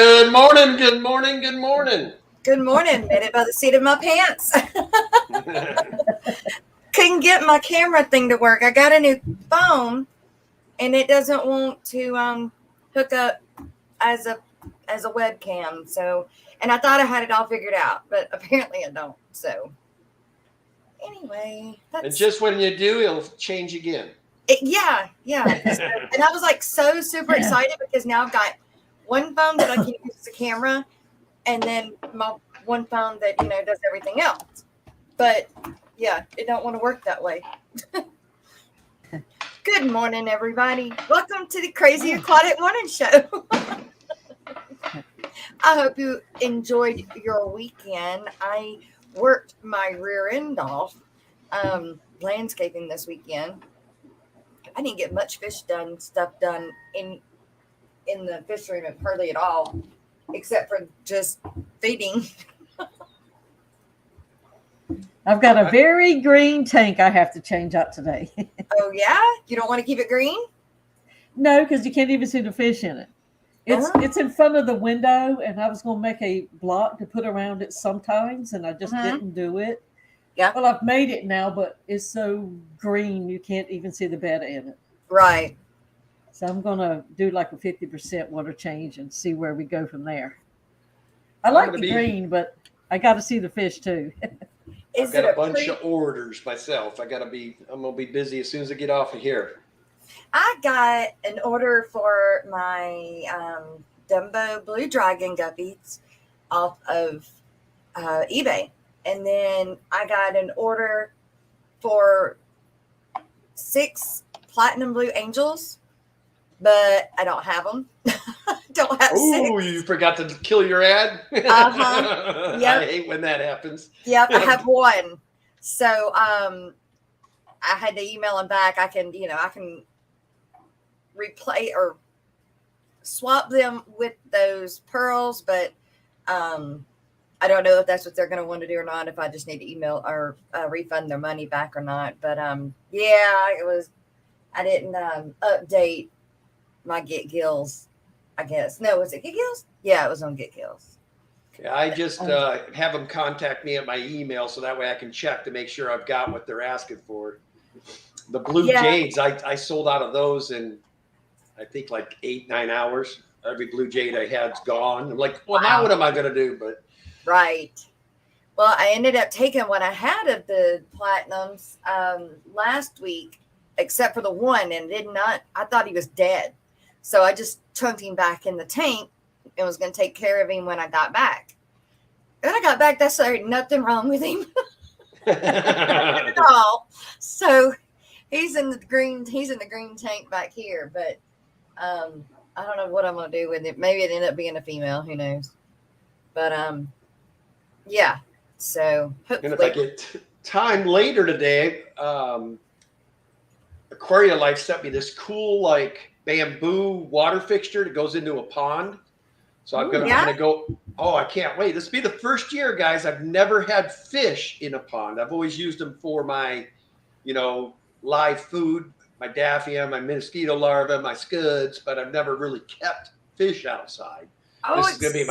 Good morning, good morning, good morning. Good morning. Made it by the seat of my pants. Couldn't get my camera thing to work. I got a new phone, and it doesn't want to hook up as a webcam. So, and I thought I had it all figured out, but apparently I don't. So, anyway, And just when you do, it'll change again. Yeah. So, and I was like so super excited because now I've got one phone that I can use as a camera, and then my one phone that does everything else. But yeah, it don't want to work that way. Good morning, everybody. Welcome to the Crazy Aquatic Morning Show. I hope you enjoyed your weekend. I worked my rear end off landscaping this weekend. I didn't get much stuff done in the fish room, hardly at all, except for just feeding. I've got a very green tank I have to change out today. Oh, yeah? You don't want to keep it green? No, because you can't even see the fish in it. It's in front of the window, and I was going to make a block to put around it sometimes, and I just didn't do it. Yeah. Well, I've made it now, but it's so green you can't even see the bed in it. Right. So I'm going to do like a 50% water change and see where we go from there. I like the green, but I got to see the fish too. I've got a bunch of orders myself. I'm going to be busy as soon as I get off of here. I got an order for my Dumbo Blue Dragon guppies off of eBay. And then I got an order for 6 platinum blue angels, but I don't have them. Don't have 6. Oh, you forgot to kill your ad? Uh-huh. Yep. I hate when that happens. Yep, I have 1. So I had to email them back. I can replay or swap them with those pearls, but I don't know if that's what they're going to want to do or not, if I just need to email or refund their money back or not. But yeah, I didn't update my Get Gills, I guess. No, was it Get Gills? Yeah, it was on Get Gills. Yeah, I just have them contact me at my email so that way I can check to make sure I've got what they're asking for. The blue jades, I sold out of those in, I think, like 8-9 hours. Every blue jade I had's gone. I'm like, well, now what am I going to do? But right. Well, I ended up taking what I had of the platinums last week, except for the one, and I thought he was dead. So I just chunked him back in the tank and was going to take care of him when I got back. When I got back, there's nothing wrong with him at all. So he's in the green tank back here, but I don't know what I'm going to do with it. Maybe it ended up being a female. Who knows? But yeah. So hopefully. And if I get time later today, Aquarium Life sent me this cool bamboo water fixture that goes into a pond. So I'm gonna go. Oh, I can't wait! This will be the first year, guys. I've never had fish in a pond. I've always used them for my, live food, my daphnia, my mosquito larvae, my scuds, but I've never really kept fish outside. Oh, this is gonna be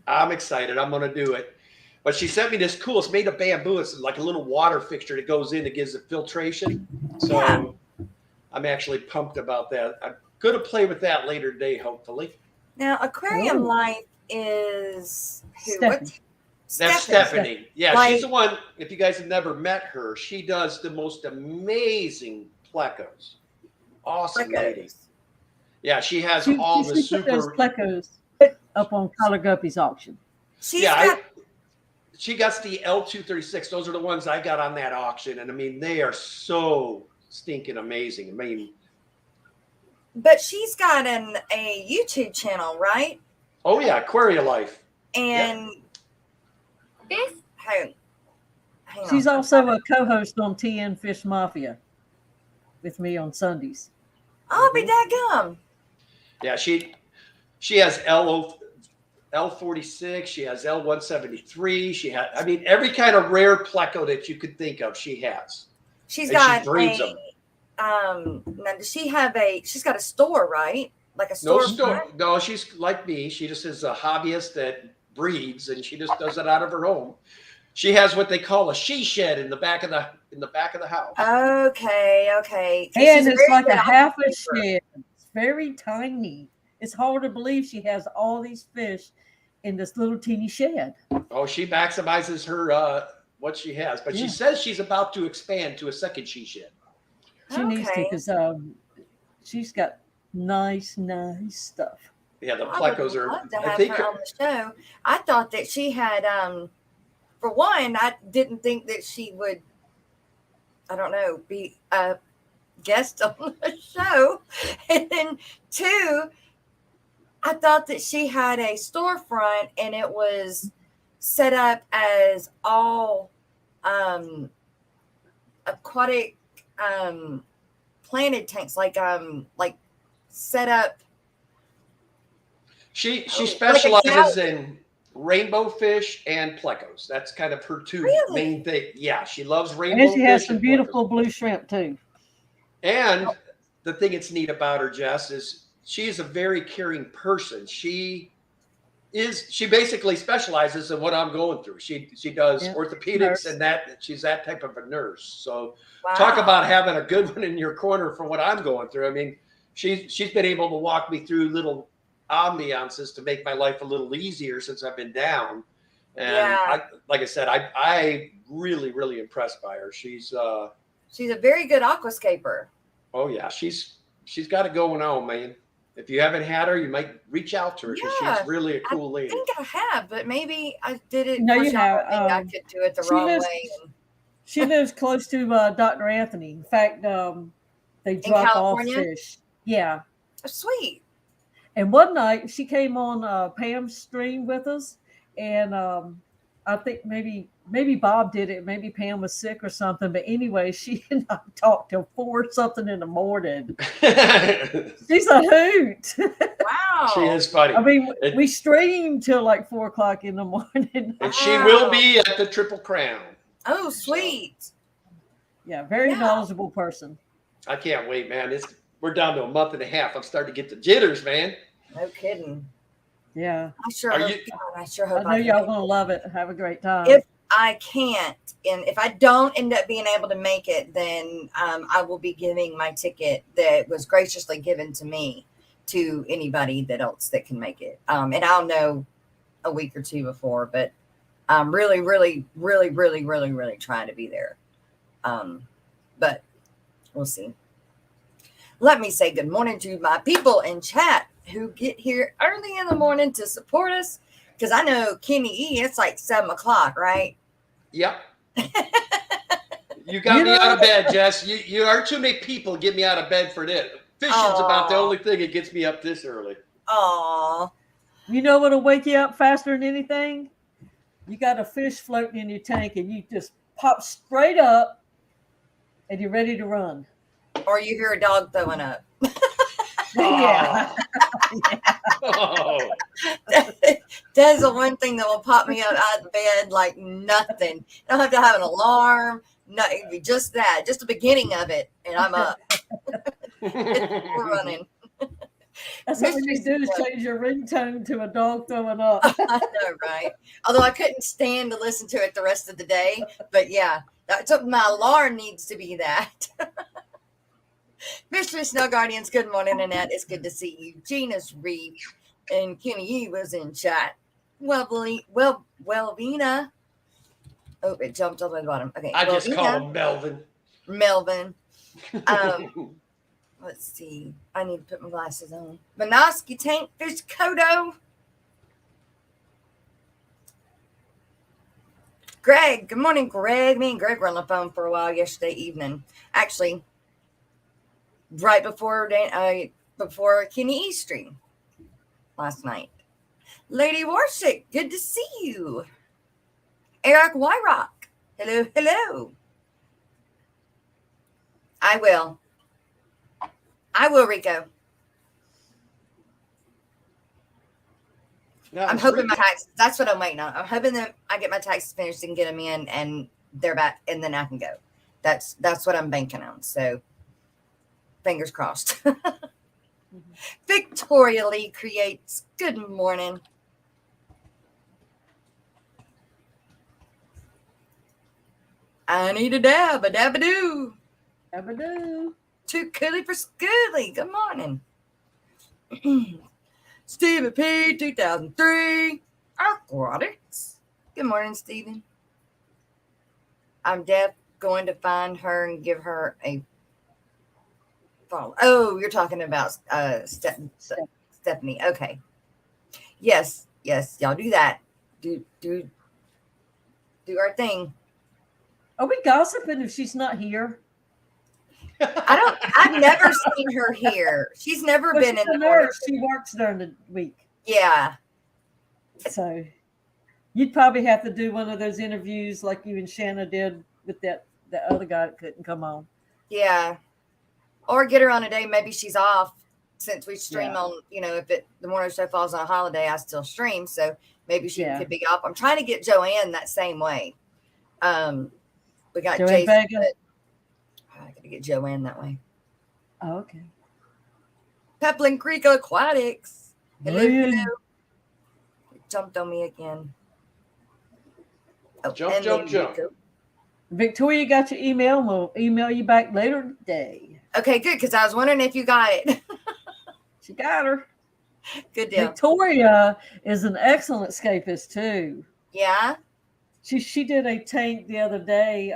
I'm excited. I'm gonna do it. But she sent me this cool. It's made of bamboo. It's like a little water fixture that goes in that gives it filtration. So I'm actually pumped about that. I'm gonna play with that later today, hopefully. Now, Aquarium Life is who? That's Stephanie. Yeah, she's the one. If you guys have never met her, she does the most amazing plecos. Awesome lady. Yeah, she has all the super those plecos up on Collar Guppy's auction. She got the L236. Those are the ones I got on that auction, and I mean they are so stinking amazing. I mean, but she's got a YouTube channel, right? Oh yeah, Aquarium Life. And hang she's also a co-host on TN Fish Mafia with me on Sundays. I'll be dadgum. Yeah, she has L46. She has L173. She has, I mean, every kind of rare pleco that you could think of, she has. She's got now does she have she's got a store, right? like a No store? store. No, she's like me. She just is a hobbyist that breeds, and she just does it out of her home. She has what they call a she shed in the back of the house. Okay, okay. And it's like a half a shed. It's very tiny. It's hard to believe she has all these fish in this little teeny shed. Oh, she maximizes her what she has, but she says she's about to expand to a second she shed. She needs to, because she's got nice stuff. Yeah, the plecos are. Love to have her on the show. I thought that she had. For one, I didn't think that she would. I don't know, be a guest on the show, and then two, I thought that she had a storefront and it was set up as all aquatic planted tanks, like set up. She specializes in rainbow fish and plecos. That's kind of her two main thing. Yeah, she loves rainbow fish. And she has some beautiful blue shrimp too. And the thing that's neat about her, Jess, is she is a very caring person. She basically specializes in what I'm going through. She does orthopedics and that. She's that type of a nurse. So talk about having a good one in your corner for what I'm going through. I mean, she's been able to walk me through little ambiances to make my life a little easier since I've been down. And like I said, I really, really impressed by her. She's a very good aquascaper. Oh yeah, she's got it going on, man. If you haven't had her, you might reach out to her because she's really a cool lady. I think I have, but maybe I did it. No, you have. I could do it the wrong way. She lives close to Dr. Anthony. In fact, they drop off fish. Yeah. Oh, sweet. And one night she came on Pam's stream with us, and I think maybe Bob did it. Maybe Pam was sick or something. But anyway, she and I talked till 4 something in the morning. She's a hoot. Wow. She is funny. I mean, we streamed till like 4 o'clock in the morning. And she will be at the Triple Crown. Oh, sweet. So, yeah, very knowledgeable person. I can't wait, man. We're down to a month and a half. I'm starting to get the jitters, man. No kidding. Yeah. I sure hope I know y'all gonna love it. Have a great time. If I can't, and if I don't end up being able to make it, then I will be giving my ticket that was graciously given to me to anybody else that can make it. And I'll know a week or two before, but I'm really, really, really, really, really, really trying to be there. But we'll see. Let me say good morning to my people in chat who get here early in the morning to support us. Because I know Kenny E, it's like 7 o'clock, right? Yep. You got me out of bed, Jess. You are too many people get me out of bed for this. Fishing's about the only thing that gets me up this early. Aw. You know what'll wake you up faster than anything? You got a fish floating in your tank and you just pop straight up and you're ready to run. Or you hear a dog throwing up. Yeah. Oh. That's the one thing that will pop me up out of bed like nothing. I don't have to have an alarm. No, it'd be just that, just the beginning of it, and I'm up. We're running. That's what you do is change your ringtone to a dog throwing up. I know, right? Although I couldn't stand to listen to it the rest of the day, but yeah, my alarm needs to be that. Mystery Snow Guardians, good morning, Annette. It's good to see you. Gina's Reed and Kenny E was in chat. Well, Vina. Oh, it jumped all the way to the bottom. Okay. I just call him Melvin. Melvin. Let's see. I need to put my glasses on. Minoski Tank Fish Kodo. Greg. Good morning, Greg. Me and Greg were on the phone for a while yesterday evening. Actually, right before Kenny E stream last night. Lady Warshik, good to see you. Eric Wyrock, hello, hello. I will, Rico. No, I'm hoping my taxes, that's what I'm waiting on. I'm hoping that I get my taxes finished and get them in and they're back and then I can go. That's what I'm banking on. So fingers crossed. Victoria Lee creates. Good morning. I need a dab, a dab-a-doo. Dab-a-doo. Too coolie for schooly. Good morning. Stephen P. 2003. Aquatics. Good morning, Stephen. I'm going to find her and give her a follow. Oh, you're talking about Stephanie. Okay. Yes. Y'all do that. Do our thing. Are we gossiping if she's not here? I've never seen her here. She's never been in the nurse. She works during the week. Yeah. So you'd probably have to do one of those interviews like you and Shanna did with that other guy that couldn't come on. Yeah. Or get her on a day. Maybe she's off since we stream on, if the morning show falls on a holiday, I still stream. So maybe she could be off. I'm trying to get Joanne that same way. We got Joanne Jason. Vega. I got to get Joanne that way. Oh, okay. Peplin Creek Aquatics. Hello. Yeah. It jumped on me again. Oh, jump. Victoria got your email, and we'll email you back later today. Okay, good, because I was wondering if you got it. She got her. Good deal. Victoria is an excellent escapist too. Yeah. She did a tank the other day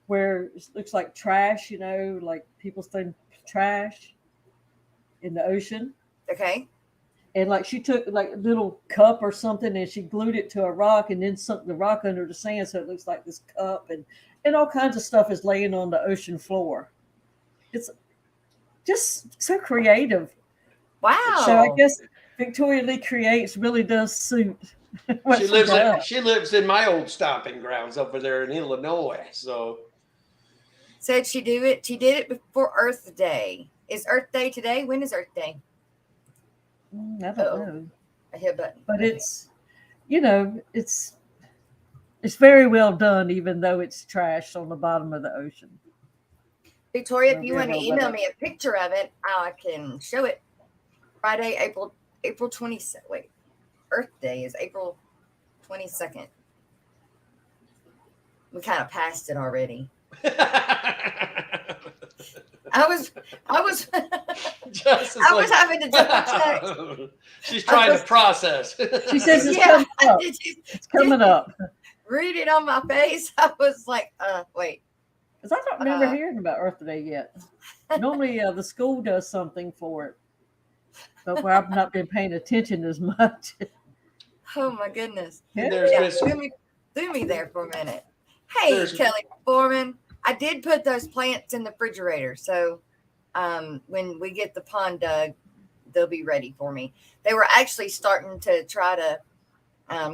where it looks like trash, like people throwing trash in the ocean. Okay. And like she took like a little cup or something and she glued it to a rock and then sunk the rock under the sand so it looks like this cup and all kinds of stuff is laying on the ocean floor. It's just so creative. Wow. So I guess Victoria Lee Creates really does suit. She lives in my old stomping grounds over there in Illinois. So said she did it before Earth Day. Is Earth Day today? When is Earth Day? I don't know. I hit a button. But it's very well done, even though it's trash on the bottom of the ocean. Victoria, if you want to email me a picture of it, I can show it. Friday, April 22nd. Wait, Earth Day is April 22nd. We kind of passed it already. I was having to double check. She's trying to process. She says it's coming up. It's coming up. Read it on my face. I was like, wait. Because I don't remember hearing about Earth Day yet. Normally the school does something for it. But where I've not been paying attention as much. Oh my goodness. Yeah. Threw me there for a minute. Hey, Kelly Foreman. I did put those plants in the refrigerator. So when we get the pond dug, they'll be ready for me. They were actually starting to try to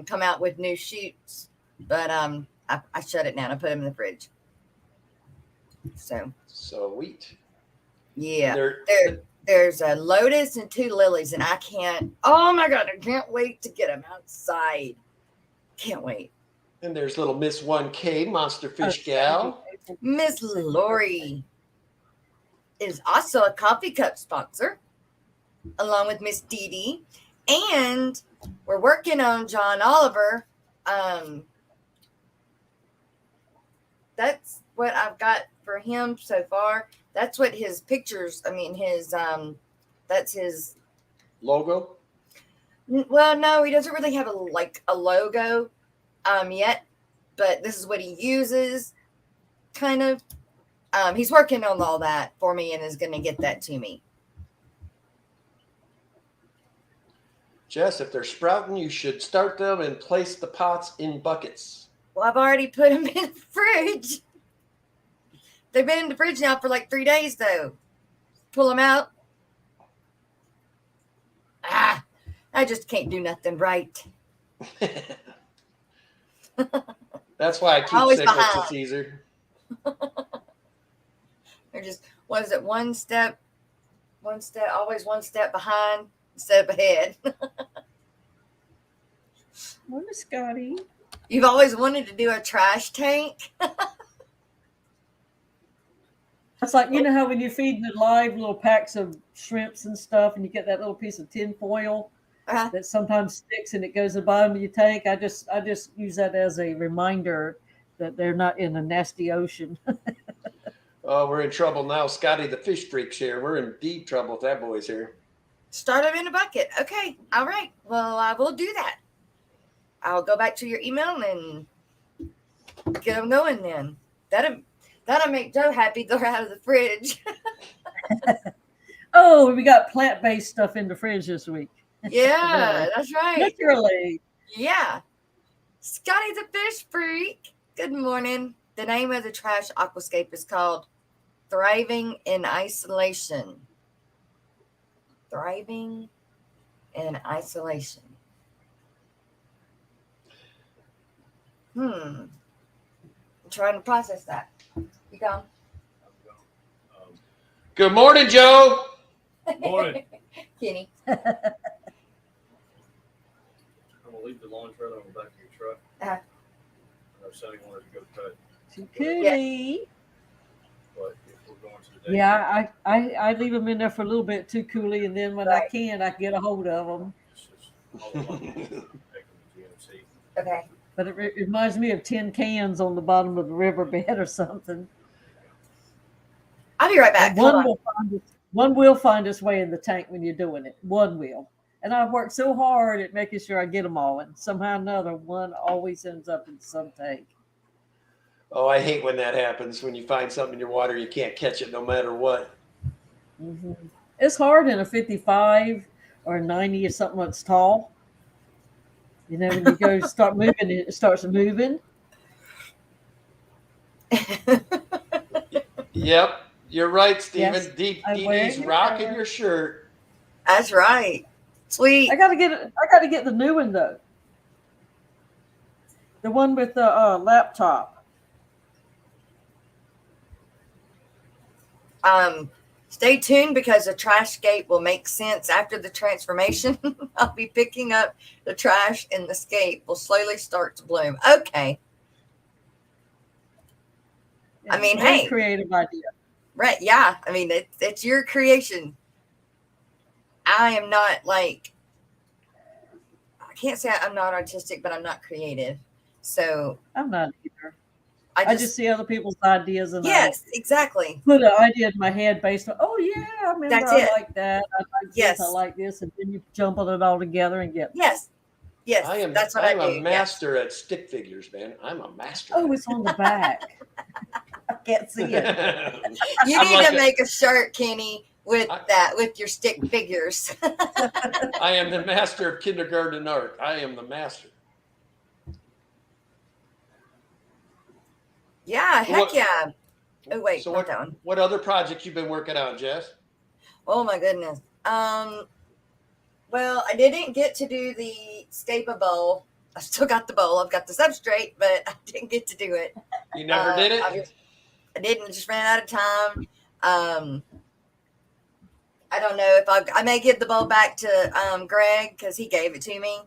come out with new shoots. But I shut it down. I put them in the fridge. So sweet. Yeah. There's a lotus and 2 lilies, and I can't. Oh my God, I can't wait to get them outside. Can't wait. And there's little Miss 1K Monster Fish Gal. Miss Lori is also a coffee cup sponsor, along with Miss Dee Dee. And we're working on John Oliver. That's what I've got for him so far. That's what his pictures, that's his logo. Well, no, he doesn't really have a logo yet, but this is what he uses kind of. He's working on all that for me and is going to get that to me. Jess, if they're sprouting, you should start them and place the pots in buckets. Well, I've already put them in the fridge. They've been in the fridge now for like 3 days, though. Pull them out. I just can't do nothing right. That's why I keep cichlids. It's easier. They're just, what is it? One step, always one step behind, step ahead. Morning, Scotty. You've always wanted to do a trash tank. It's like, you know how when you're feeding the live little packs of shrimps and stuff, and you get that little piece of tin foil that sometimes sticks and it goes to the bottom of your tank. I just use that as a reminder that they're not in a nasty ocean. Oh, we're in trouble now. Scotty the fish freak's here. We're in deep trouble if that boy's here. Start them in a bucket. Okay. All right. Well, I will do that. I'll go back to your email and get them going then. That'll make Joe happy. They're out of the fridge. Oh, we got plant-based stuff in the fridge this week. Yeah, that's right. Literally. Yeah. Scotty the fish freak. Good morning. The name of the trash aquascape is called Thriving in Isolation. Thriving in Isolation. I'm trying to process that. You go. Good morning, Joe. Morning. Kenny. I'm gonna leave the lawn trailer on the back of your truck. I know Sonny wanted to go cut, Coolie. but if we're going to the day, Yeah, I leave them in there for a little bit too, Coolie, and then when I get a hold of them. it's just all about taking the GMC. Okay. But it reminds me of tin cans on the bottom of the riverbed or something. I'll be right back. One will find its way in the tank when you're doing it. One will. And I've worked so hard at making sure I get them all. And somehow or another, one always ends up in some tank. Oh, I hate when that happens. When you find something in your water, you can't catch it no matter what. Mm-hmm. It's hard in a 55 or a 90 or something that's tall. You know, when you go start moving, it starts moving. Yep, you're right, Stephen. Yes, DD's rocking your shirt. That's right. Sweet. I gotta get the new one though. The one with the laptop. Stay tuned because the trash gate will make sense after the transformation. I'll be picking up the trash and the scape will slowly start to bloom. Okay. Yeah, I mean, very hey. creative idea. Right. Yeah. I mean, it's your creation. I am not I can't say I'm not artistic, but I'm not creative. So I'm not either. I I just see other people's ideas and yes, exactly. put an idea in my head based on, oh yeah, I remember That's I it. like that. I like Yes. this, I like this, and then you jumble it all together and get. Yes. Yes. That's what I do. I'm a master at stick figures, man. I'm a master. Oh, it's on the back. I can't see it. You need to make a shirt, Kenny, with your stick figures. I am the master of kindergarten art. I am the master. Yeah, heck yeah. Oh wait, so not that one. What other projects you've been working on, Jess? Oh my goodness. Well, I didn't get to do the Scape bowl. I still got the bowl. I've got the substrate, but I didn't get to do it. You never did it? I didn't. Just ran out of time. I don't know if I may give the bowl back to Greg because he gave it to me,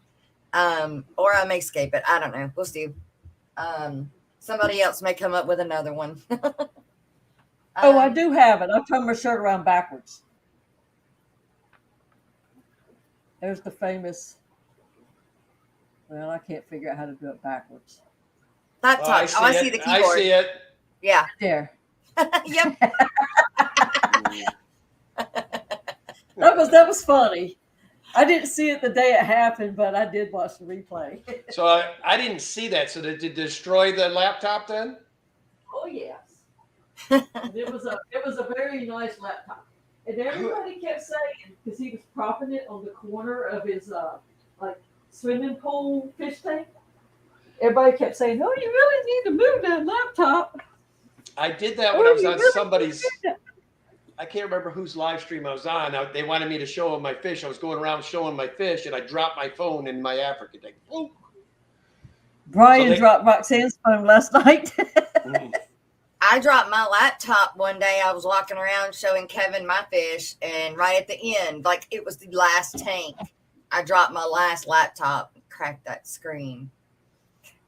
or I may scape it. I don't know. We'll see. Somebody else may come up with another one. Oh, I do have it. I turn my shirt around backwards. There's the famous. Well, I can't figure out how to do it backwards. Laptop. I see the keyboard. I see it. Yeah. There. Yep. That was funny. I didn't see it the day it happened, but I did watch the replay. So I didn't see that. So did it destroy the laptop then? Oh yes. It was a very nice laptop. And everybody kept saying, because he was propping it on the corner of his swimming pool fish tank. Everybody kept saying, "Oh, you really need to move that laptop." I did that when I was on somebody's. I can't remember whose live stream I was on. They wanted me to show them my fish. I was going around showing my fish, and I dropped my phone in my Africa tank. Boom. Brian dropped Roxanne's phone last night. I dropped my laptop one day. I was walking around showing Kevin my fish, and right at the end, like it was the last tank, I dropped my last laptop and cracked that screen.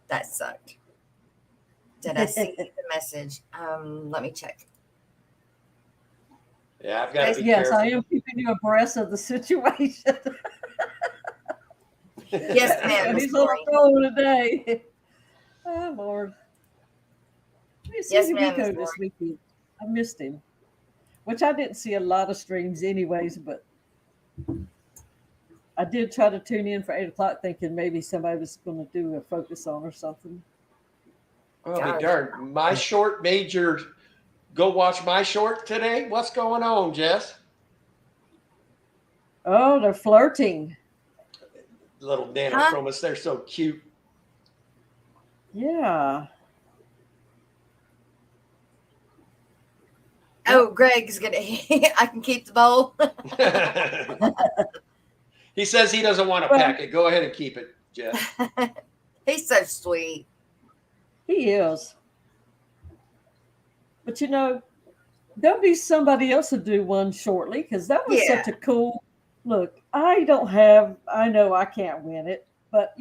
That sucked. Did I see the message? Let me check. Yeah, I've got to be Yes, careful. I am keeping you abreast of the situation. Yes, ma'am. And Miss he's on Lori. the roll today. Oh, Lord. I didn't see Yes, ma'am, Miss Rico this weekend. I missed him, which I didn't see a lot of streams anyways, but I did try to tune in for 8 o'clock thinking maybe somebody was going to do a focus on or something. Oh, be darned. My short major, go watch my short today. What's going on, Jess? Oh, they're flirting. Little nanochromas, they're so cute. Yeah. Oh, Greg's gonna. I can keep the bowl. He says he doesn't want to pack it. Go ahead and keep it, Jess. He's so sweet. He is. But there'll be somebody else to do one shortly because that was such a cool look. I know I can't win it, but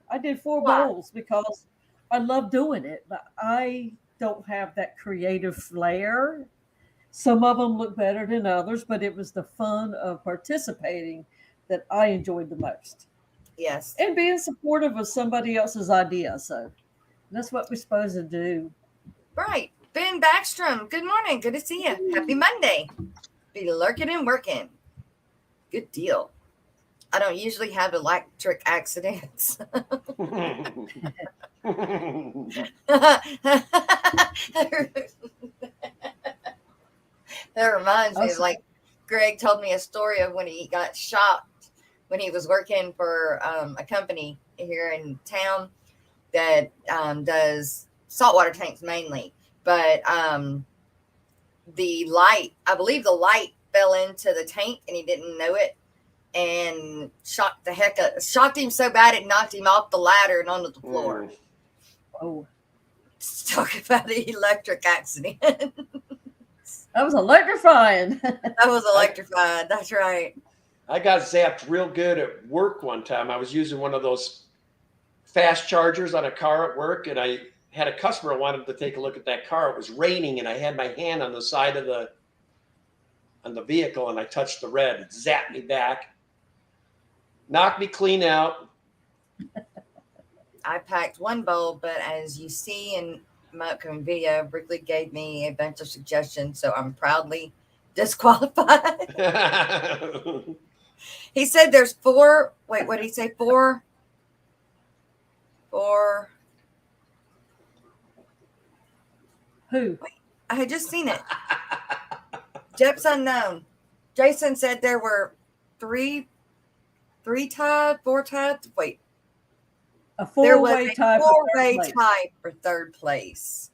I did 4 bowls because I love doing it, but I don't have that creative flair. Some of them look better than others, but it was the fun of participating that I enjoyed the most. Yes. And being supportive of somebody else's idea. So that's what we're supposed to do. Right. Ben Backstrom, good morning. Good to see you. Happy Monday. Be lurking and working. Good deal. I don't usually have electric accidents. That reminds me of Greg told me a story of when he got shocked when he was working for a company here in town that does saltwater tanks mainly. But the light fell into the tank and he didn't know it and shocked him so bad it knocked him off the ladder and onto the floor. Oh. Talk about the electric accident. That was electrifying. That was electrifying. That's right. I got zapped real good at work one time. I was using one of those fast chargers on a car at work, and I had a customer wanted to take a look at that car. It was raining, and I had my hand on the side of the vehicle, and I touched the red. It zapped me back, knocked me clean out. I packed 1 bowl, but as you see in my upcoming video, Brickley gave me a bunch of suggestions, so I'm proudly disqualified. He said there's 4. Wait, what did he say? 4. Who? Wait, I had just seen it. Jep's unknown. Jason said there were 3 tied, 4 tied. Wait. A 4-way tie. 4-way tie for 3rd place.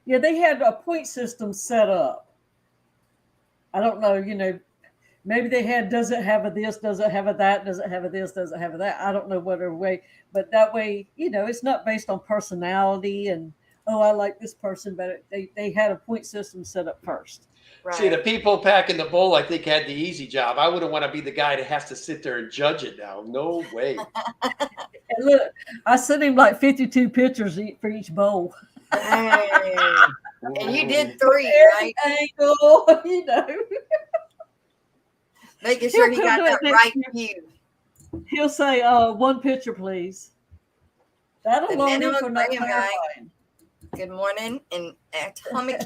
Yeah, they had a point system set up. I don't know, maybe they had, does it have a this, does it have a that, does it have a this, does it have a that? I don't know whatever way, but that way, it's not based on personality and, oh, I like this person better. They had a point system set up first. Right. See, the people packing the bowl, I think, had the easy job. I wouldn't want to be the guy that has to sit there and judge it now. No way. And look, I sent him like 52 pictures for each bowl. And you did 3, right? Angle, Making sure he got that right view. He'll say, 1 picture, please. That alone for not clarifying. Good morning, and atomic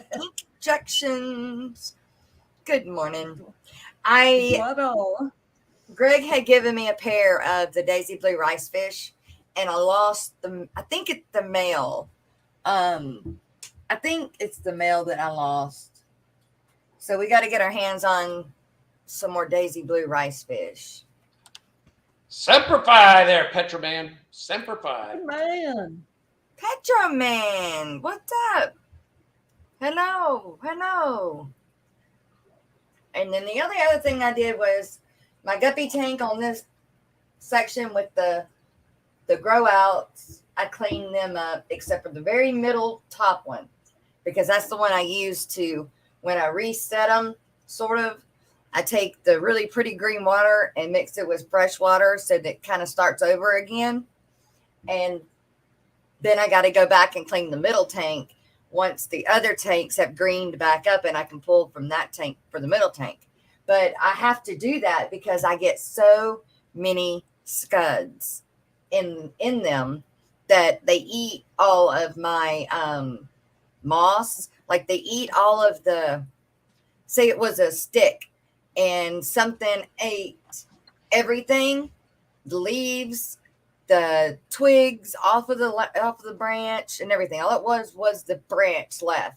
injections. Good morning. Greg had given me a pair of the Daisy Blue rice fish, and I lost them. I think it's the male. I think it's the male that I lost. So we got to get our hands on some more Daisy Blue rice fish. Semper Fi there, Petroman. Semper Fi. Man. Petroman, what's up? Hello. And then the other thing I did was my guppy tank on this section with the grow outs. I cleaned them up except for the very middle top one, because that's the one I use to, when I reset them, sort of, I take the really pretty green water and mix it with fresh water so that it kind of starts over again. And then I got to go back and clean the middle tank once the other tanks have greened back up and I can pull from that tank for the middle tank. But I have to do that because I get so many scuds in them that they eat all of my moss. Like they eat all of the, say it was a stick and something ate everything, the leaves, the twigs off of the branch and everything. All it was the branch left.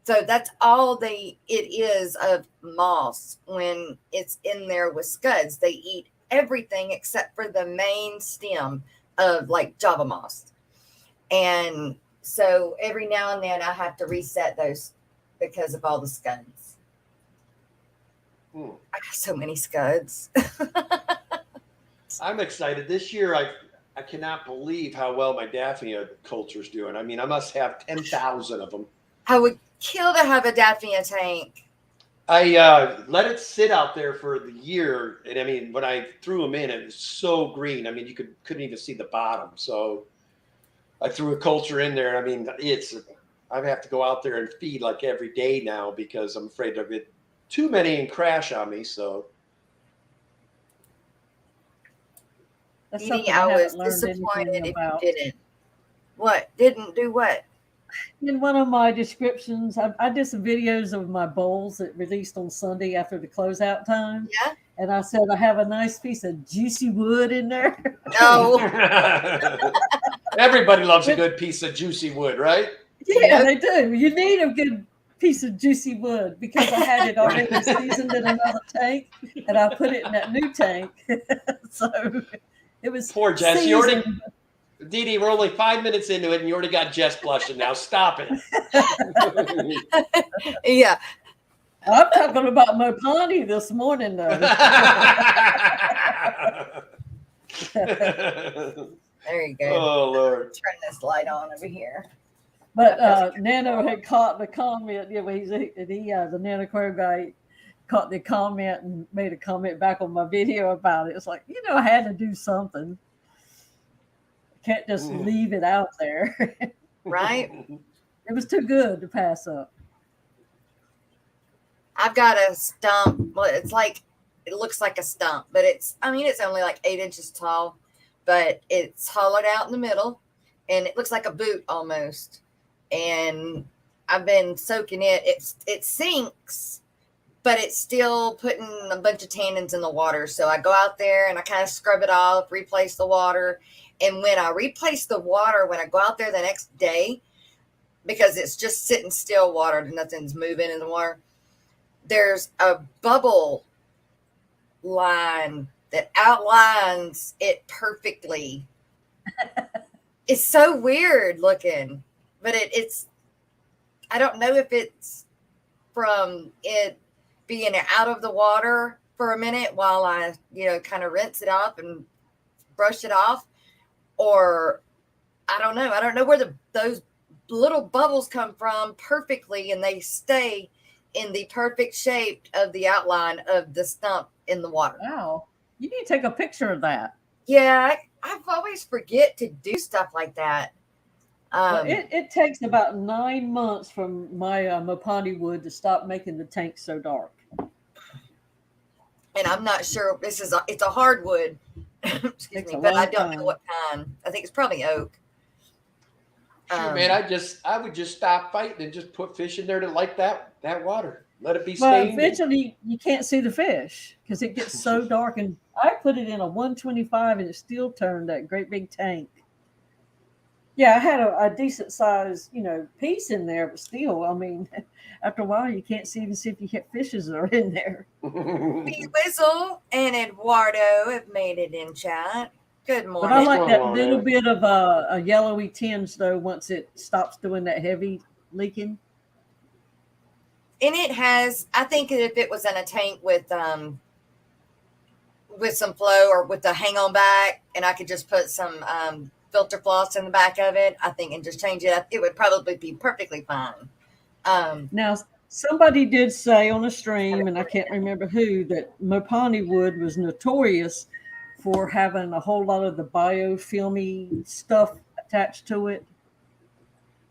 So that's all it is of moss when it's in there with scuds. They eat everything except for the main stem of like Java moss. And so every now and then I have to reset those because of all the scuds. I got so many scuds. I'm excited. This year, I cannot believe how well my Daphnia culture's doing. I mean, I must have 10,000 of them. I would kill to have a Daphnia tank. I let it sit out there for the year, and I mean, when I threw them in, it was so green. I mean, you couldn't even see the bottom. So I threw a culture in there. I mean, I have to go out there and feed like every day now because I'm afraid of it. Too many and crash on me. So That's Edie, something I was haven't learned disappointed anything if about. you didn't. What? Didn't do what? In one of my descriptions, I did some videos of my bowls that released on Sunday after the closeout time. Yeah. And I said I have a nice piece of juicy wood in there. No. Everybody loves a good piece of juicy wood, right? Yeah, they do. You need a good piece of juicy wood because I had it already seasoned in another tank, and I put it in that new tank. So it was poor Jess. seasoned. You already, Dee Dee, we're only 5 minutes into it, and you already got Jess blushing. Now stop it. Yeah. I'm talking about Mopani this morning, though. There you go. Oh, Lord. Turn this light on over here. But Nano had caught the comment. Yeah, the Nano Aquarium guy caught the comment and made a comment back on my video about it. It's like, I had to do something. Can't just leave it out there. Right? It was too good to pass up. I've got a stump. Well, it looks like a stump, but it's only like 8 inches tall, but it's hollowed out in the middle and it looks like a boot almost. And I've been soaking it. It sinks, but it's still putting a bunch of tannins in the water. So I go out there and I kind of scrub it off, replace the water. And when I replace the water, when I go out there the next day, because it's just sitting still water, nothing's moving in the water, there's a bubble line that outlines it perfectly. It's so weird looking, but it's, I don't know if it's from it being out of the water for a minute while I, kind of rinse it off and brush it off, or I don't know. I don't know where those little bubbles come from perfectly, and they stay in the perfect shape of the outline of the stump in the water. Wow. You need to take a picture of that. Yeah, I've always forget to do stuff like that. Well, it takes about 9 months from my Mopani wood to stop making the tank so dark. And I'm not sure it's a hardwood, excuse me, but I don't know what kind. I think it's probably oak. Sure, man. I would just stop fighting and just put fish in there to like that water. Let it be stained. Well, eventually you can't see the fish because it gets so dark. And I put it in a 125 and it still turned that great big tank. Yeah, I had a decent size, piece in there, but still, after a while you can't even see if you hit fishes that are in there. P Whistle and Eduardo have made it in chat. Good morning. But I like that little bit of a yellowy tinge though once it stops doing that heavy leaking. And it has, I think if it was in a tank with some flow or with the hang on back, and I could just put some filter floss in the back of it, I think, and just change it, it would probably be perfectly fine. Now, somebody did say on a stream, and I can't remember who, that Mopani wood was notorious for having a whole lot of the biofilmy stuff attached to it,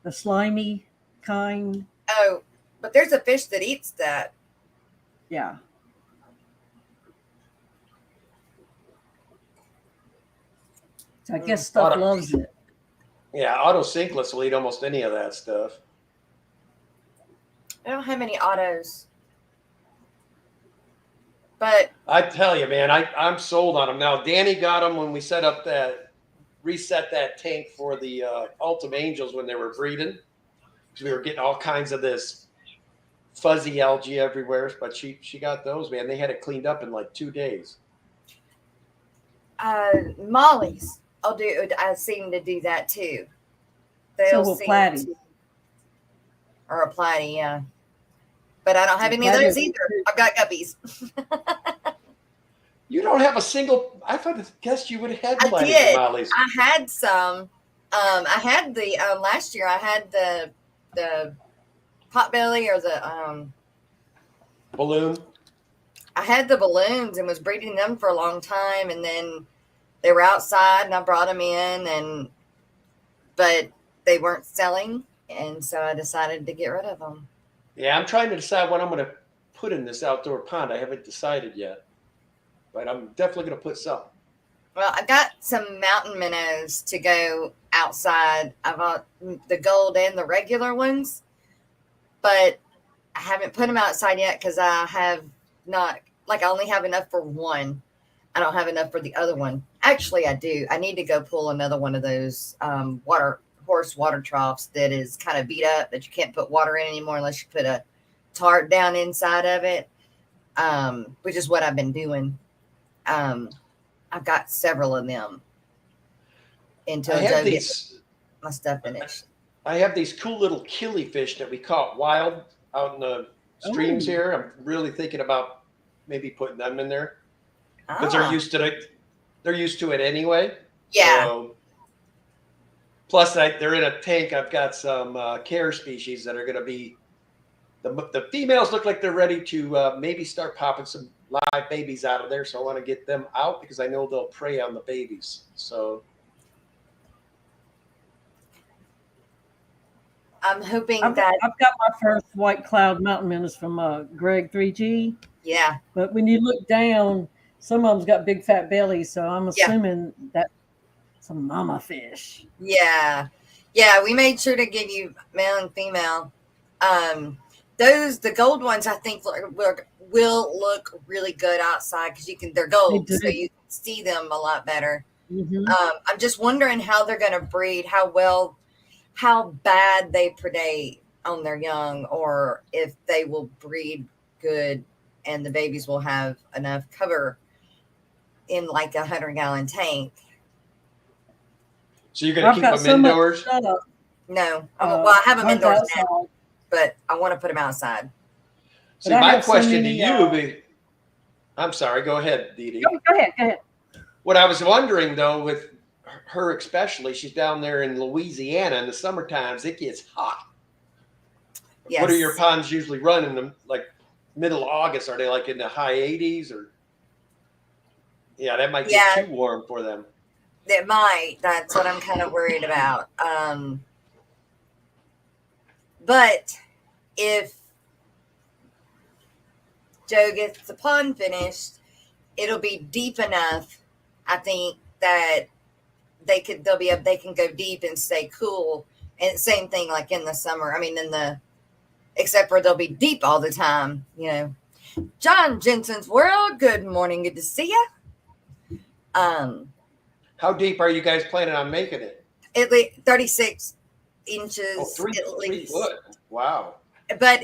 the slimy kind. Oh, but there's a fish that eats that. Yeah. So I guess stuff loves it. Yeah, autocinkless will eat almost any of that stuff. I don't have any autos. But I tell you, man, I'm sold on them. Now, Danny got them when we reset that tank for the Ultima Angels when they were breeding. Because we were getting all kinds of this fuzzy algae everywhere. But she got those, man. They had it cleaned up in like 2 days. Molly's, I seem to do that too. So will Platy. Or a Platy, yeah. But I don't have any of those either. I've got guppies. You don't have a single. I would have guessed you would have had Platy and Molly's. I had some. I had the last year. I had the potbelly or the balloon. I had the balloons and was breeding them for a long time, and then they were outside, and I brought them in, but they weren't selling, and so I decided to get rid of them. Yeah, I'm trying to decide what I'm going to put in this outdoor pond. I haven't decided yet, but I'm definitely going to put some. Well, I've got some mountain minnows to go outside. I bought the gold and the regular ones, but I haven't put them outside yet because I have not, I only have enough for one. I don't have enough for the other one. Actually, I do. I need to go pull another one of those horse water troughs that is kind of beat up that you can't put water in anymore unless you put a tarp down inside of it, which is what I've been doing. I've got several of them until Joe gets my stuff finished. I have these cool little killifish that we caught wild out in the streams here. I'm really thinking about maybe putting them in there because they're used to it. They're used to it anyway. Yeah. So, plus, they're in a tank. I've got some care species that are going to be the females look like they're ready to maybe start popping some live babies out of there. So I want to get them out because I know they'll prey on the babies. So I'm hoping I've got my first white cloud mountain minnows from Greg 3G. Yeah. But when you look down, some of them's got big fat bellies. So I'm assuming that's a mama fish. Yeah. Yeah. We made sure to give you male and female. The gold ones, I think will look really good outside because they're gold, so you can see them a lot better. Mm-hmm. I'm just wondering how they're going to breed, how bad they predate on their young, or if they will breed good and the babies will have enough cover in like a 100-gallon tank. So you're going to keep them indoors? No. I have them indoors now, but I want to put them outside. See, my question to you would be, I'm sorry, go ahead, Dee Dee. Go ahead. What I was wondering, though, with her especially, she's down there in Louisiana in the summer times, it gets hot. Yes. What are your ponds usually running them, like middle of August? Are they like in the high 80s? Or yeah, that might get too warm for them. It might. That's what I'm kind of worried about. But if Joe gets the pond finished, it'll be deep enough, I think, that they can go deep and stay cool. And same thing like in the summer. I mean, except for they'll be deep all the time, John Jensen's World, good morning, good to see you. How deep are you guys planning on making it? At least 36 inches, at least. 3 foot. Wow. But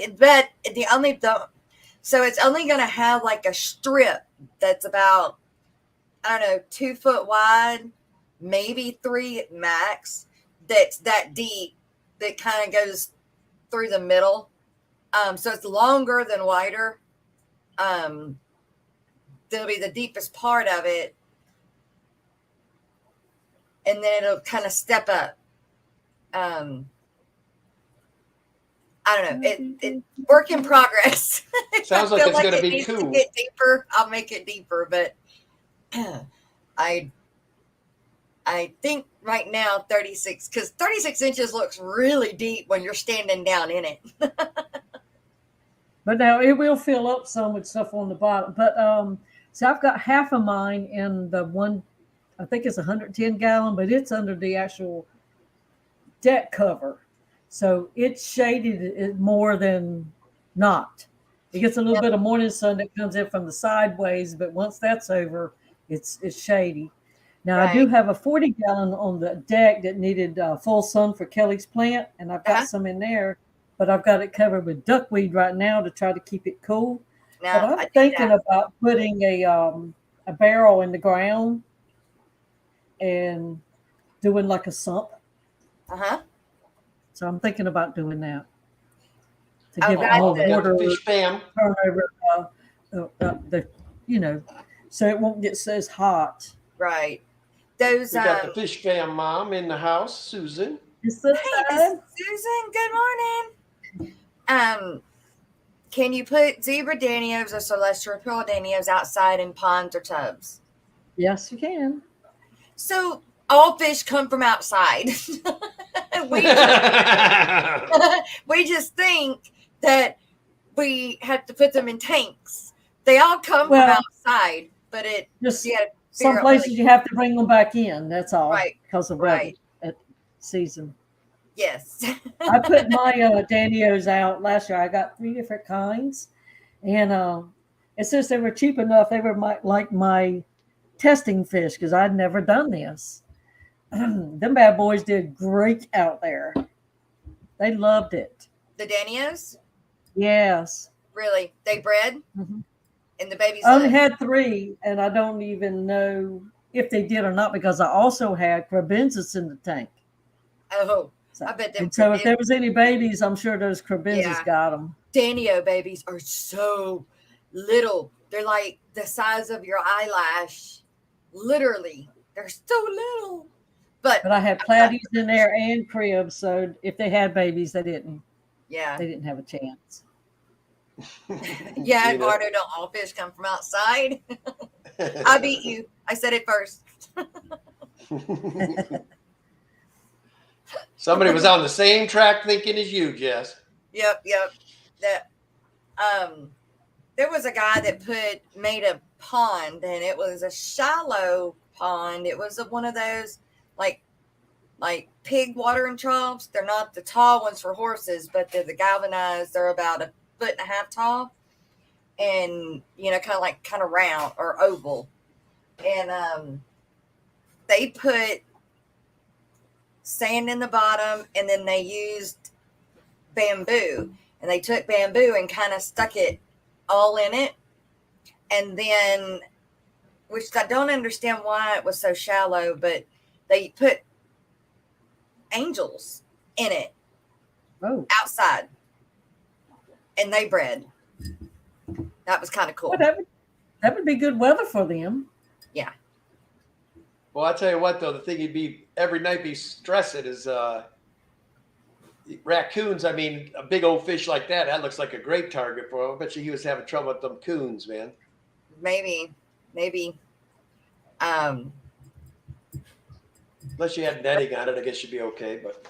so it's only going to have like a strip that's about, 2 foot wide, maybe 3 at max. That's that deep, that kind of goes through the middle. So it's longer than wider. That'll be the deepest part of it. And then it'll kind of step up. I don't know. It work in progress. Sounds like it's going to be cool. To get deeper, I'll make it deeper. But I think right now 36, because 36 inches looks really deep when you're standing down in it. But now it will fill up some with stuff on the bottom. But so I've got half of mine in the one, I think it's 110 gallon, but it's under the actual deck cover. So it's shaded more than not. It gets a little bit of morning sun that comes in from the sideways, but once that's over, it's shady. Now, I do have a 40 gallon on the deck that needed full sun for Kelly's plant, and I've got some in there, but I've got it covered with duckweed right now to try to keep it cool. But I'm thinking about putting a barrel in the ground and doing like a sump. So I'm thinking about doing that to give it more water fish fam turnover, so it won't get so hot. Right. We got the fish fam mom in the house, Susan. Hey, Susan, good morning. Can you put zebra danios or celestial pearl danios outside in ponds or tubs? Yes, you can. So all fish come from outside. we just think that we have to put them in tanks. They all come from outside, but it just some places you have to bring them back in. That's all, right? Because of weather at season. Yes. I put my Danios out last year. I got 3 different kinds, and since they were cheap enough, they were like my testing fish because I'd never done this. Them bad boys did great out there. They loved it. The Danios? Yes. Really? They bred? Mm-hmm. And the babies? I only had 3, and I don't even know if they did or not because I also had crebensis in the tank. Oh, so, I bet them. So if there was any babies, I'm sure those crebensis got them. Danio babies are so little. They're like the size of your eyelash. Literally. They're so little. But I had platies in there and cribs, so if they had babies, they didn't. Yeah. They didn't have a chance. Yeah, Eduardo, don't all fish come from outside? I beat you. I said it first. Somebody was on the same track thinking as you, Jess. Yep. That there was a guy that made a pond, and it was a shallow pond. It was one of those like pig watering troughs. They're not the tall ones for horses, but they're the galvanized. They're about 1.5 feet tall, and kind of round or oval. And they put sand in the bottom, and then they used bamboo, and they took bamboo and kind of stuck it all in it, and then, which I don't understand why it was so shallow, but they put angels in it outside, and they bred. That was kind of cool. Well, that would be good weather for them. Yeah. Well, I tell you what, though, the thing every night be stressing is raccoons. I mean, a big old fish like that looks like a great target for him. I bet you he was having trouble with them coons, man. Maybe. Unless you had netting on it, I guess you'd be okay. But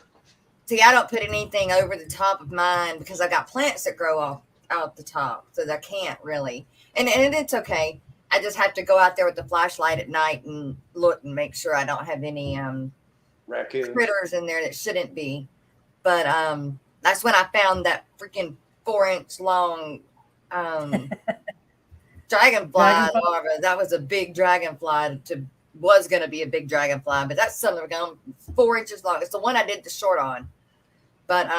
see, I don't put anything over the top of mine because I got plants that grow out the top, so I can't really. And it's okay. I just have to go out there with the flashlight at night and look and make sure I don't have any raccoons critters in there that shouldn't be. But that's when I found that freaking 4-inch long dragonfly larva. That was a big dragonfly. Was going to be a big dragonfly, but that's something 4 inches long. It's the one I did the short on. But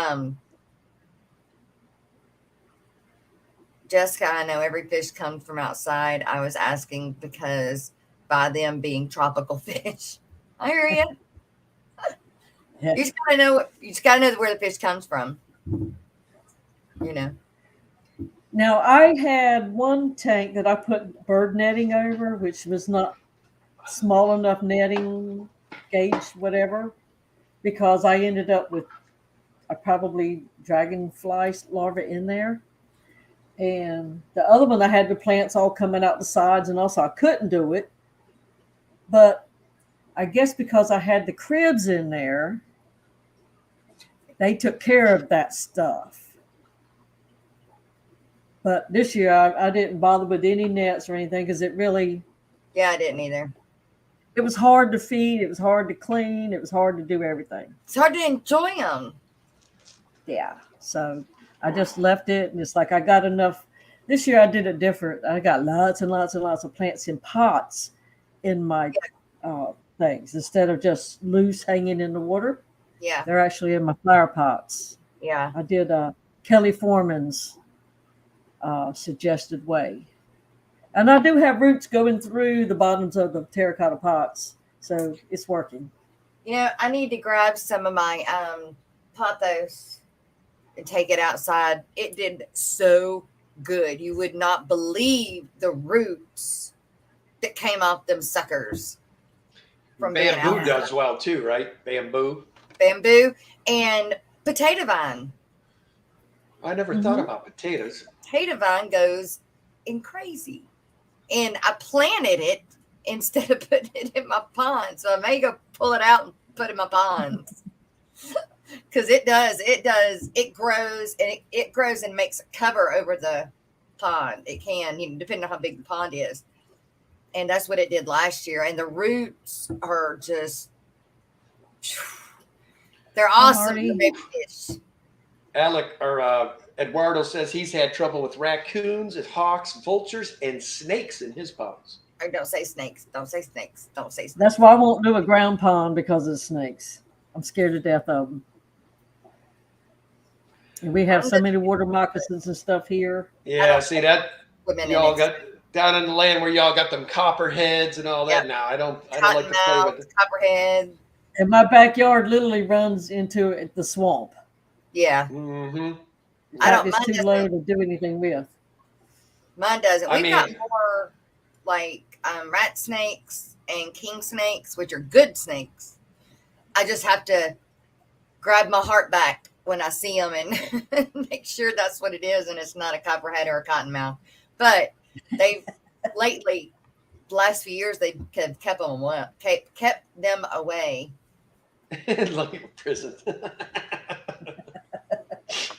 Jessica, I know every fish comes from outside. I was asking because by them being tropical fish. I hear you. Yeah. You just gotta know where the fish comes from. Now I had one tank that I put bird netting over, which was not small enough netting gauge, whatever, because I ended up with a probably dragonfly larva in there. And the other one, I had the plants all coming out the sides, and also I couldn't do it. But I guess because I had the cribs in there, they took care of that stuff. But this year I didn't bother with any nets or anything because it really. Yeah, I didn't either. It was hard to feed. It was hard to clean. It was hard to do everything. It's hard to enjoy them. Yeah. So I just left it. And it's like I got enough. This year I did it different. I got lots and lots and lots of plants in pots in my things instead of just loose hanging in the water. Yeah. They're actually in my flower pots. Yeah. I did Kelly Foreman's suggested way. And I do have roots going through the bottoms of the terracotta pots. So it's working. You know, I need to grab some of my pothos and take it outside. It did so good. You would not believe the roots that came off them suckers. From bamboo does well too, right? Bamboo and potato vine. I never thought about potatoes. Potato vine goes in crazy. And I planted it instead of putting it in my pond. So I may go pull it out and put it in my ponds. Because it grows and it grows and makes a cover over the pond. It can, depending on how big the pond is. And that's what it did last year. And the roots are just, they're awesome for baby fish. Eduardo says he's had trouble with raccoons, hawks, vultures, and snakes in his ponds. Or don't say snakes. Don't say snakes. Don't say snakes. That's why I won't do a ground pond because of the snakes. I'm scared to death of them. And we have so many water moccasins and stuff here. Yeah, see that? Y'all got down in the land where y'all got them copperheads and all that. Yep. Now I don't like to play with it. Copperhead. And my backyard literally runs into the swamp. Yeah. Mm-hmm. It's too low to do anything with. Mine doesn't. We've got more like rat snakes and king snakes, which are good snakes. I just have to grab my heart back when I see them and make sure that's what it is and it's not a copperhead or a cottonmouth. But they've lately, the last few years, they've kept them away. Like a prison.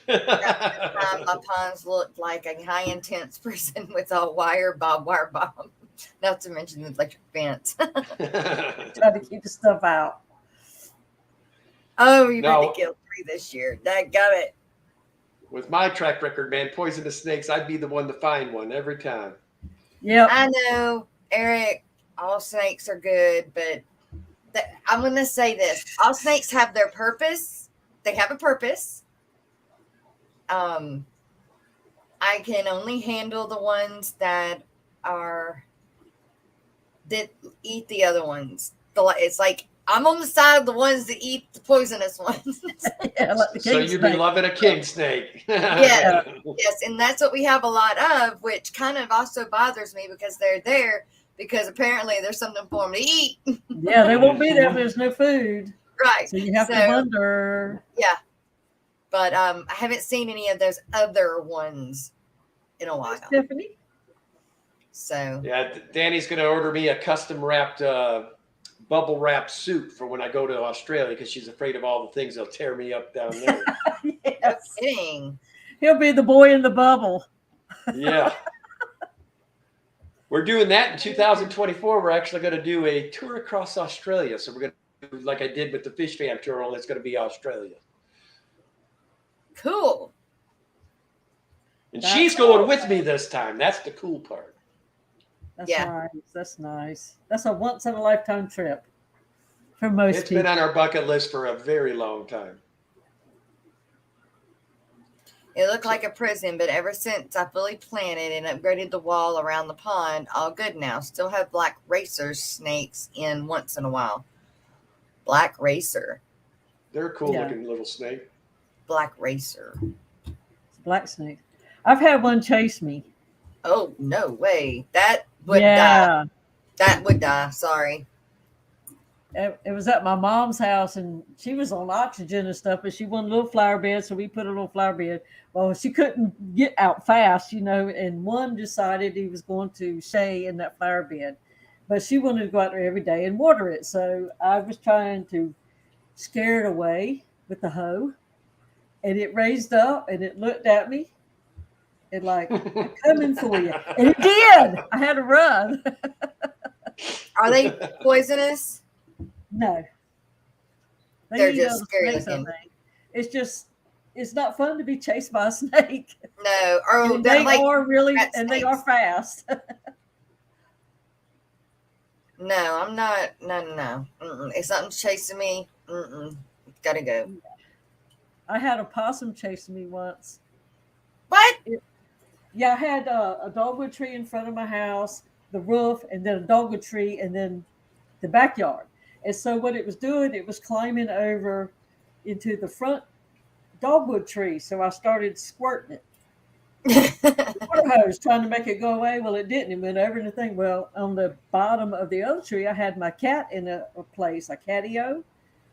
My ponds looked like a high intense prison with a wire bomb, not to mention the electric fence. Try to keep the stuff out. Oh, you had to kill 3 this year. That got it. With my track record, man, poisonous snakes, I'd be the one to find one every time. Yeah, I know, Eric. All snakes are good, but I'm going to say this: all snakes have their purpose. They have a purpose. I can only handle the ones that eat the other ones. It's like I'm on the side of the ones that eat the poisonous ones. Yeah, like the so you'd be loving a king snake. Yeah, yes, and that's what we have a lot of, which kind of also bothers me because they're there because apparently there's something for them to eat. Yeah, they won't be there if there's no food. Right. So you have to wonder. Yeah. But I haven't seen any of those other ones in a while. Tiffany. So yeah, Danny's going to order me a custom wrapped bubble wrap suit for when I go to Australia because she's afraid of all the things that'll tear me up down there. Yes. No kidding. He'll be the boy in the bubble. Yeah. We're doing that in 2024. We're actually going to do a tour across Australia. So we're going to do like I did with the Fish Fam tour, only it's going to be Australia. Cool. And she's going with me this time. That's the cool part. That's nice. That's nice. That's a once in a lifetime trip for most people. It's been on our bucket list for a very long time. It looked like a prison, but ever since I fully planted and upgraded the wall around the pond, all good now. Still have black racer snakes in once in a while. Black racer. They're a cool looking little snake. Black racer. It's a black snake. I've had one chase me. Oh, no way. That would die. That would die. Sorry. It was at my mom's house, and she was on oxygen and stuff, but she wanted a little flower bed, so we put a little flower bed. Well, she couldn't get out fast, and one decided he was going to stay in that flower bed. but she wanted to go out there every day and water it. So I was trying to scare it away with the hoe, and it raised up and it looked at me and like, I'm coming for you. And it did. I had to run. Are they poisonous? No. They're just scary looking. It's not fun to be chased by a snake. No. Or they like are really, and snakes. they are fast. No, I'm not. No. If something's chasing me, gotta go. I had a possum chasing me once. What? I had a dogwood tree in front of my house, the roof, and then a dogwood tree, and then the backyard. And so what it was doing, it was climbing over into the front dogwood tree. So I started squirting it. Water hose, trying to make it go away. Well, it didn't. It went over the thing. Well, on the bottom of the other tree, I had my cat in a place, a catio,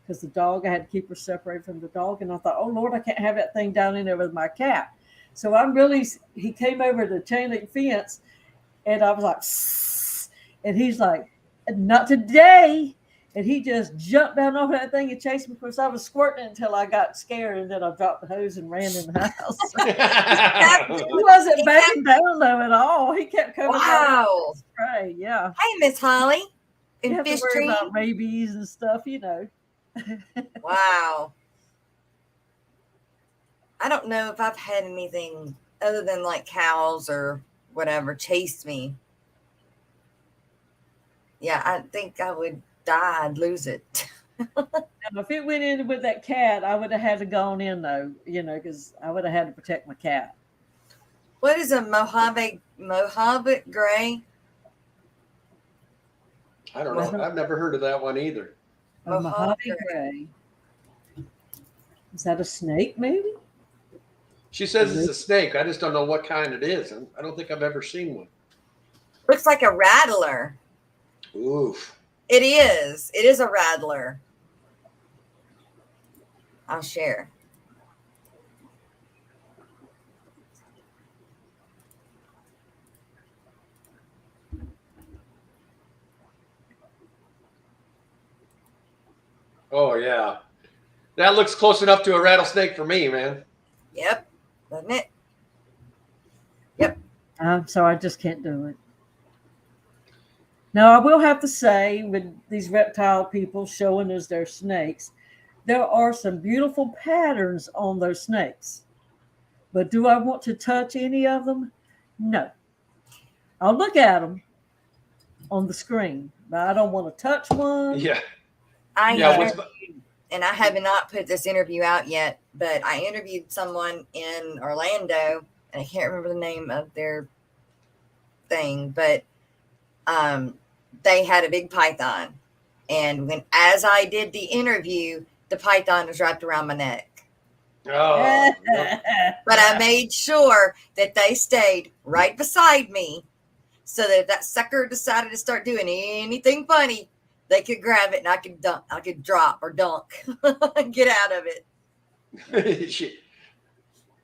because the dog, I had to keep her separated from the dog. And I thought, oh, Lord, I can't have that thing down in there with my cat. So he came over the chain link fence, and I was like, Sss, and he's like, not today. And he just jumped down off that thing and chased me. Of course, I was squirting it until I got scared, and then I dropped the hose and ran in the house. He wasn't backing down though at all. He kept coming. Wow. Right? Yeah. Hey, Miss Holly. You have to worry about rabies and stuff, Wow. I don't know if I've had anything other than like cows or whatever chase me. Yeah, I think I would die. I'd lose it. And if it went in with that cat, I would have had to gone in though, because I would have had to protect my cat. What is a Mojave gray? I don't know. I've never heard of that one either. A Mojave gray. Is that a snake, maybe? She says it's a snake. I just don't know what kind it is. I don't think I've ever seen one. Looks like a rattler. Oof. It is. It is a rattler. I'll share. Oh, yeah. That looks close enough to a rattlesnake for me, man. Yep. Doesn't it? Yep. So I just can't do it. Now, I will have to say, with these reptile people showing us their snakes, there are some beautiful patterns on those snakes. But do I want to touch any of them? No. I'll look at them on the screen, but I don't want to touch one. Yeah. And I have not put this interview out yet, but I interviewed someone in Orlando, and I can't remember the name of their thing, but they had a big python. And as I did the interview, the python was wrapped around my neck. Oh. But I made sure that they stayed right beside me so that if that sucker decided to start doing anything funny, they could grab it and I could drop or dunk and get out of it.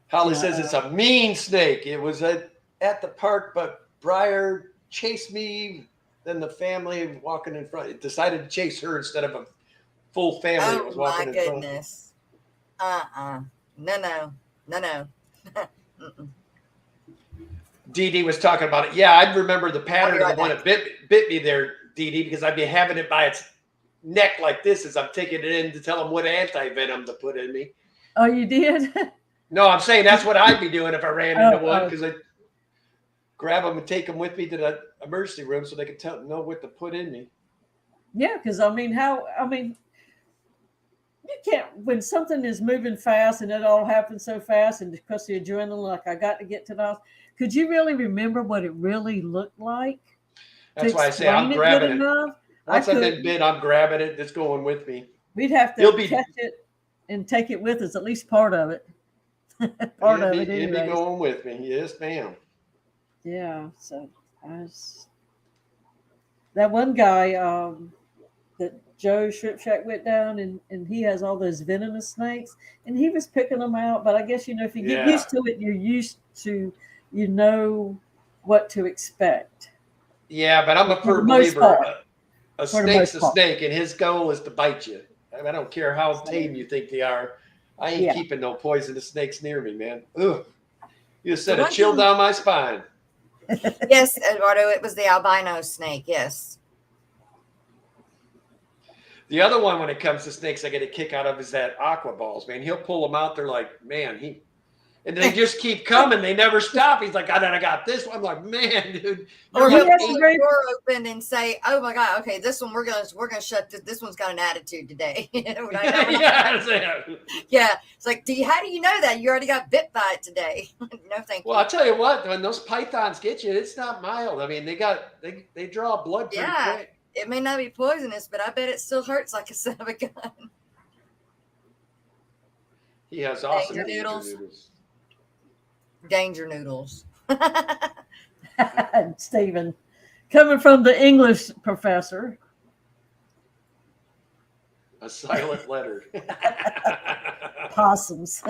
Holly says it's a mean snake. It was at the park, but Briar chased me. Then the family walking in front. It decided to chase her instead of a full family that was walking in front. Oh, my goodness. No. Dee Dee was talking about it. Yeah, I remember the pattern of the one that bit me there, Dee Dee, because I'd be having it by its neck like this as I'm taking it in to tell them what anti-venom to put in me. Oh, you did? No, I'm saying that's what I'd be doing if I ran into one, because I'd grab them and take them with me to the emergency room so they could know what to put in me. Yeah, because you can't, when something is moving fast and it all happens so fast, and because the adrenaline, like I got to get to the house, could you really remember what it really looked like? That's why I say I'm grabbing it. Once I've been bit, I'm grabbing it. It's going with me. We'd have to catch it and take it with us, at least part of it. It'd be going with me. Yes, ma'am. Yeah. So that one guy that Joe Shrimp Shack went down, and he has all those venomous snakes, and he was picking them out. But I guess, if you get used to it, you're used to, what to expect. Yeah, but I'm a For the firm most believer. part. A For the snake's most a part. snake, and his goal is to bite you. I don't care how tame you think they are. I ain't Yeah. keeping no poisonous snakes near me, man. Ugh. You just sent The a one chill time- down my spine. Yes, Eduardo, it was the albino snake. Yes. The other one, when it comes to snakes, I get a kick out of is that aqua balls, man. He'll pull them out. They're like, man, and they just keep coming. They never stop. He's like, I got this one. I'm like, man, dude. Or We he'll have pull some the door open and say, "Oh my God, okay, this one we're gonna shut this. This one's got an attitude today." Yeah, it's like, how do you know that? You already got bit by it today. No, thank Well, you. I'll tell you what, when those pythons get you, it's not mild. I mean, they draw blood pretty Yeah, quick. it may not be poisonous, but I bet it still hurts like a son of a gun. He has awesome Danger danger noodles. noodles. Danger noodles. Stephen, coming from the English professor. A silent letter. Possums.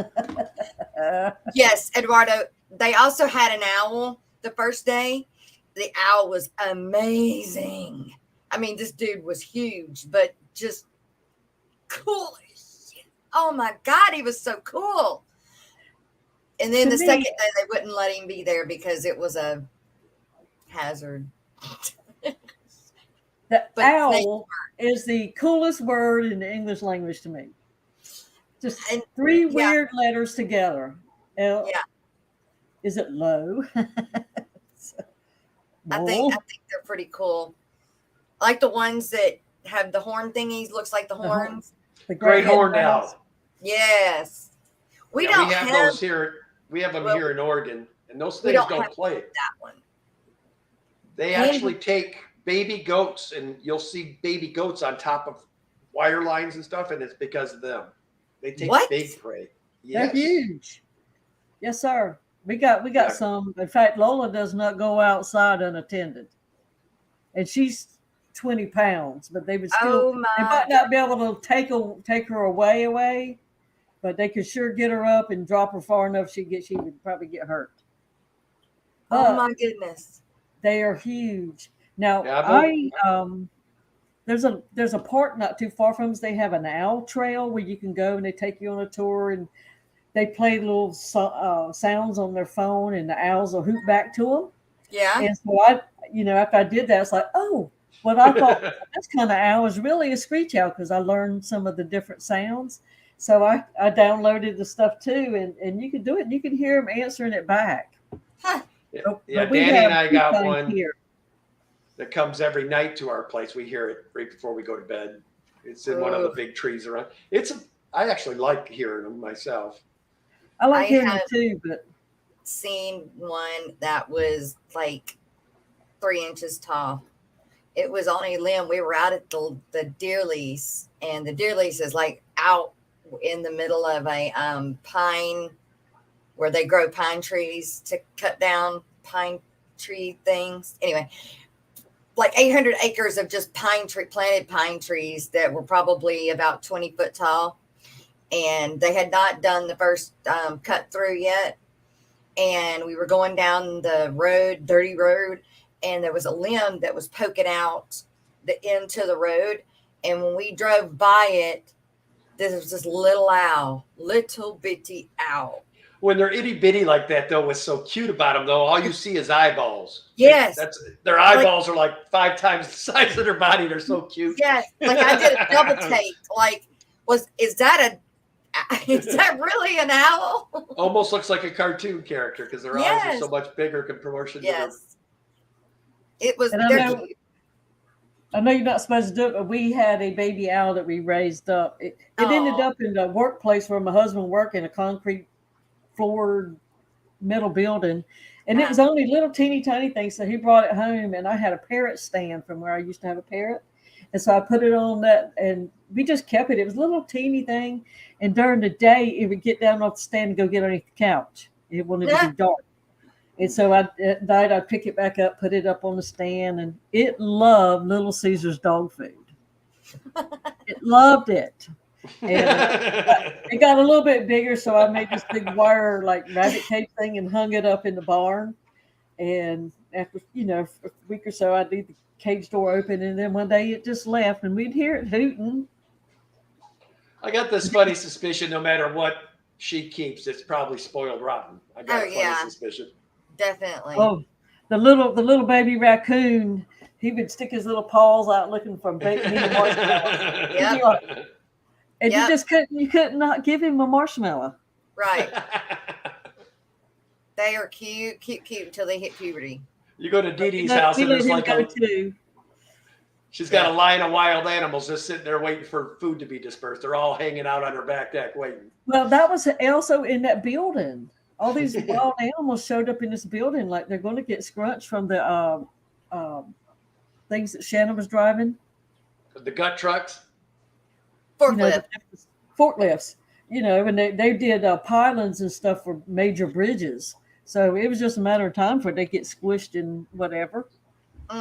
Yes, Eduardo. They also had an owl the first day. The owl was amazing. I mean, this dude was huge, but just cool as shit. Oh my God, he was so cool. And then To the me- second day, they wouldn't let him be there because it was a hazard. The But owl is the coolest word in the English language to me. Just And- three yeah. weird letters together. L. Yeah. Is it low? I think they're pretty cool. I like the ones that have the horn thingies. Looks like the horns. The Great head horned mouse. owl. Yes. We Yeah, don't we have those here. We have them Well, here in Oregon, and those we things don't don't have play. that one. They And- actually take baby goats, and you'll see baby goats on top of wire lines and stuff, and it's because of them. They take What? big prey. They're Yes. huge. Yes, sir. We got Yeah. some. In fact, Lola does not go outside unattended, and she's 20 pounds. But they would still. Oh They my! might not be able to take her away, but they could sure get her up and drop her far enough she would probably get hurt. Oh But my goodness! they are huge. Now Yeah, there's a park not too far from us. They have an owl trail where you can go and they take you on a tour and they play little sounds on their phone and the owls will hoot back to them. Yeah. And so after I did that, it's like, oh, what I thought this kind of owl is really a screech owl because I learned some of the different sounds. So I downloaded the stuff too, and you can do it. And you can hear them answering it back. Huh. Yeah, But we Danny and have I got two one kinds here. that comes every night to our place. We hear it right before we go to bed. It's in one of the big trees around. I actually like hearing them myself. I like I hearing have- it too, but Seen one that was like 3 inches tall. It was on a limb. We were out at the deer lease, and the deer lease is like out in the middle of a pine where they grow pine trees to cut down pine tree things. Anyway, like 800 acres of just planted pine trees that were probably about 20 foot tall. And they had not done the first cut through yet. And we were going down the road, dirty road, and there was a limb that was poking out the end to the road. And when we drove by it, there was this little bitty owl. When they're itty bitty like that, though, what's so cute about them, though, all you see is eyeballs. Yes. Their eyeballs are like 5 times the size of their body. They're so cute. Yes. Like I did a double take. Like, is that really an owl? Almost looks like a cartoon character because their eyes are so much bigger in proportion to their. Yes. It was. And I know you're not supposed to do it, but we had a baby owl that we raised up. It ended up in the workplace where my husband worked in a concrete floored metal building. And it was only little teeny tiny things. So he brought it home, and I had a parrot stand from where I used to have a parrot. And so I put it on that, and we just kept it. It was a little teeny thing. And during the day, it would get down off the stand and go get underneath the couch. It wanted to be dark. And so at night, I'd pick it back up, put it up on the stand, and it loved Little Caesar's dog food. It loved it. And it got a little bit bigger, so I made this big wire, like rabbit cage thing and hung it up in the barn. And after, a week or so, I'd leave the cage door open, and then one day it just left, and we'd hear it hooting. I got this funny suspicion no matter what she keeps, it's probably spoiled rotten. I got a funny suspicion. Definitely. Oh, the little baby raccoon, he would stick his little paws out looking for baked meat and marshmallows. Yep. And you couldn't not give him a marshmallow. Right. They are cute until they hit puberty. You go to Dee Dee's house and there's like she's got a line of wild animals just sitting there waiting for food to be dispersed. They're all hanging out on her back deck waiting. Well, that was also in that building. All these wild animals showed up in this building like they're going to get scrunched from the things that Shannon was driving. The gut trucks? Forklifts. And they did pylons and stuff for major bridges. So it was just a matter of time for they get squished and whatever.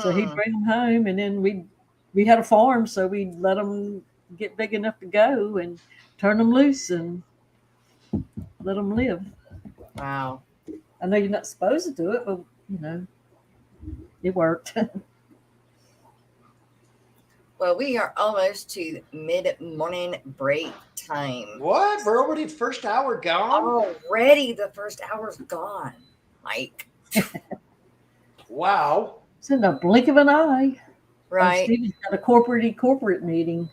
So he'd bring them home, and then we had a farm, so we'd let them get big enough to go and turn them loose and let them live. Wow. I know you're not supposed to do it, but, it worked. Well, we are almost to mid-morning break time. What? We're already first hour gone? Already the first hour's gone, Mike. Wow. It's in the blink of an eye. Right. Stevie's got a corporate meeting.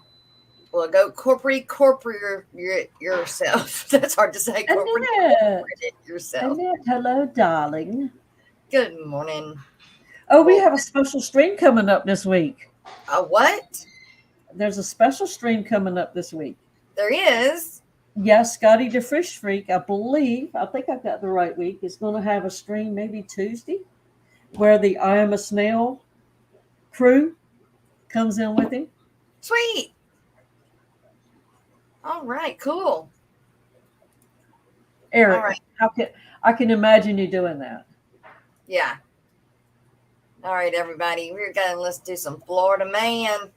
Well, go corporate yourself. That's hard to say. Corporate yourself. Annette, hello, darling. Good morning. Oh, we have a special stream coming up this week. A what? There's a special stream coming up this week. There is. Yes, Scotty the Fish Freak, I think I've got the right week, is going to have a stream maybe Tuesday where the I Am a Snail crew comes in with him. Sweet. All right, cool. Eric, all right. I can imagine you doing that. Yeah. All right, everybody. Let's do some Florida Man.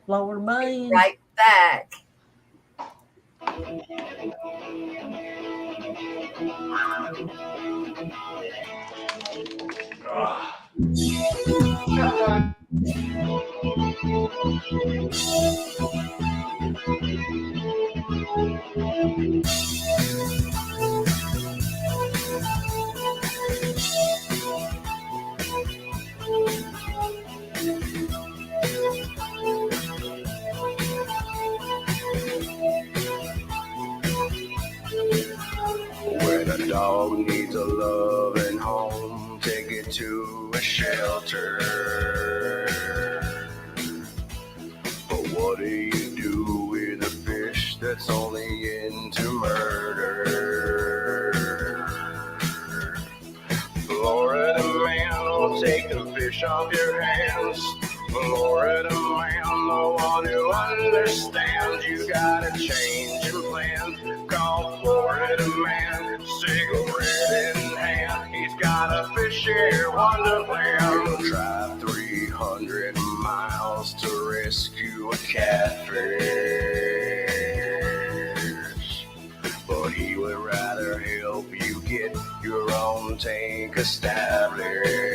Florida Man. Right back. When a dog needs a loving home, take it to a shelter. But what do you do with a fish that's only into murder? Florida man will take the fish off your hands. Florida man, the one who understands you gotta change your plan. Call Florida man, cigarette in hand. He's got a fishy wonderland. He'll drive 300 miles to rescue a catfish, but he would rather help you get your own tank established.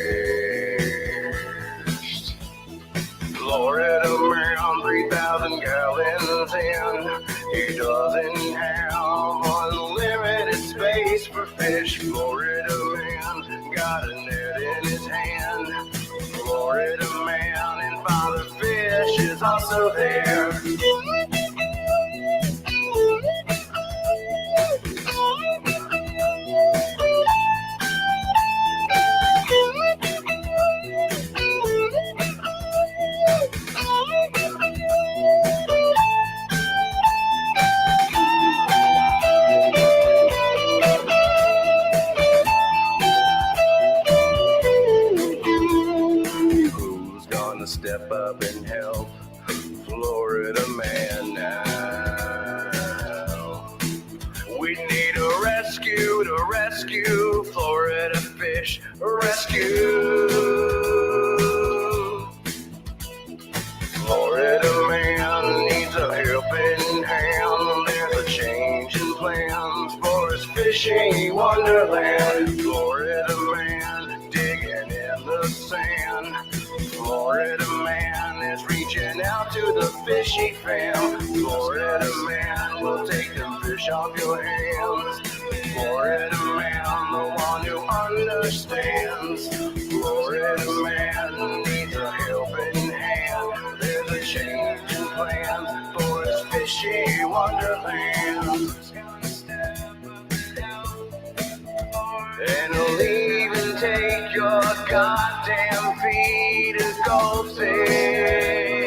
Florida man, 3,000 gallons in. He doesn't have unlimited space for fish. Florida man got a net in his hand. Florida man and Father Fish is also there. Step up and help Florida man now. We need a rescue to rescue Florida fish. Rescue. Florida man needs a helping hand. There's a change in plans for his fishing wonderland. Florida man digging fishy fam. Florida man will take them fish off your hands. Florida man, the one who understands. Florida man needs a helping hand. There's a change in plan for his fishy wonderland. And he'll even take your goddamn feed as goldfish.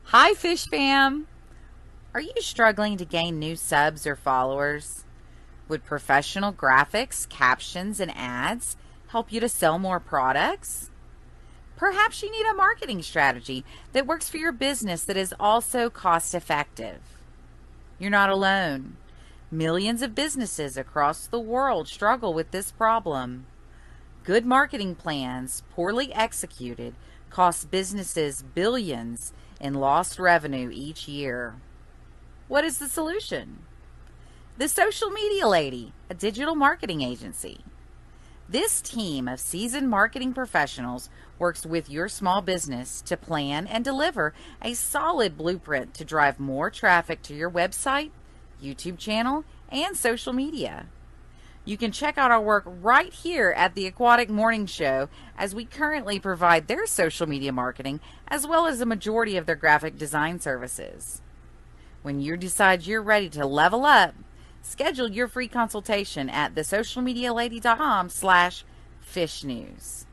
Hi, Fish Fam! Are you struggling to gain new subs or followers? Would professional graphics, captions, and ads help you to sell more products? Perhaps you need a marketing strategy that works for your business that is also cost-effective. You're not alone. Millions of businesses across the world struggle with this problem. Good marketing plans, poorly executed, cost businesses billions in lost revenue each year. What is the solution? The Social Media Lady, a digital marketing agency. This team of seasoned marketing professionals works with your small business to plan and deliver a solid blueprint to drive more traffic to your website, YouTube channel, and social media. You can check out our work right here at the Aquatic Morning Show, as we currently provide their social media marketing as well as the majority of their graphic design services. When you decide you're ready to level up, schedule your free consultation at thesocialmedialady.com/fishnews.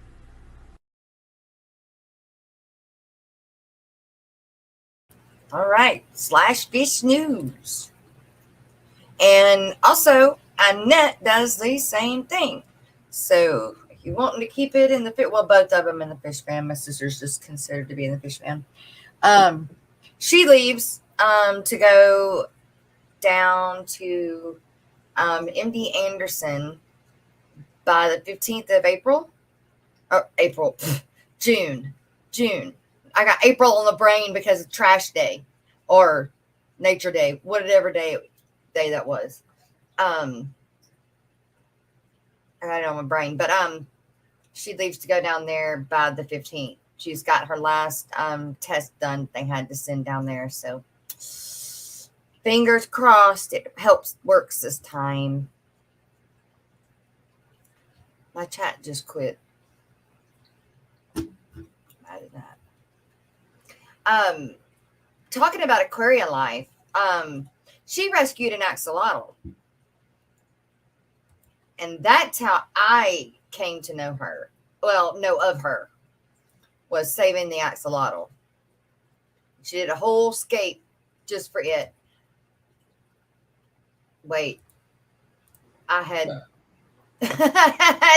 All right, /fish news. And also, Annette does the same thing. So if you want to keep it in the fish, well, both of them in the fish fam. My sister's just considered to be in the fish fam. She leaves to go down to MD Anderson by the 15th of April. June. I got April on the brain because of trash day or nature day, whatever day that was. I got it on my brain, but she leaves to go down there by the 15th. She's got her last test done. They had to send down there, so fingers crossed it works this time. My chat just quit. Mad at that. Talking about aquarium life, she rescued an axolotl. And that's how I came to know her. Well, know of her. Was saving the axolotl. She did a whole scape just for it. Wait. I had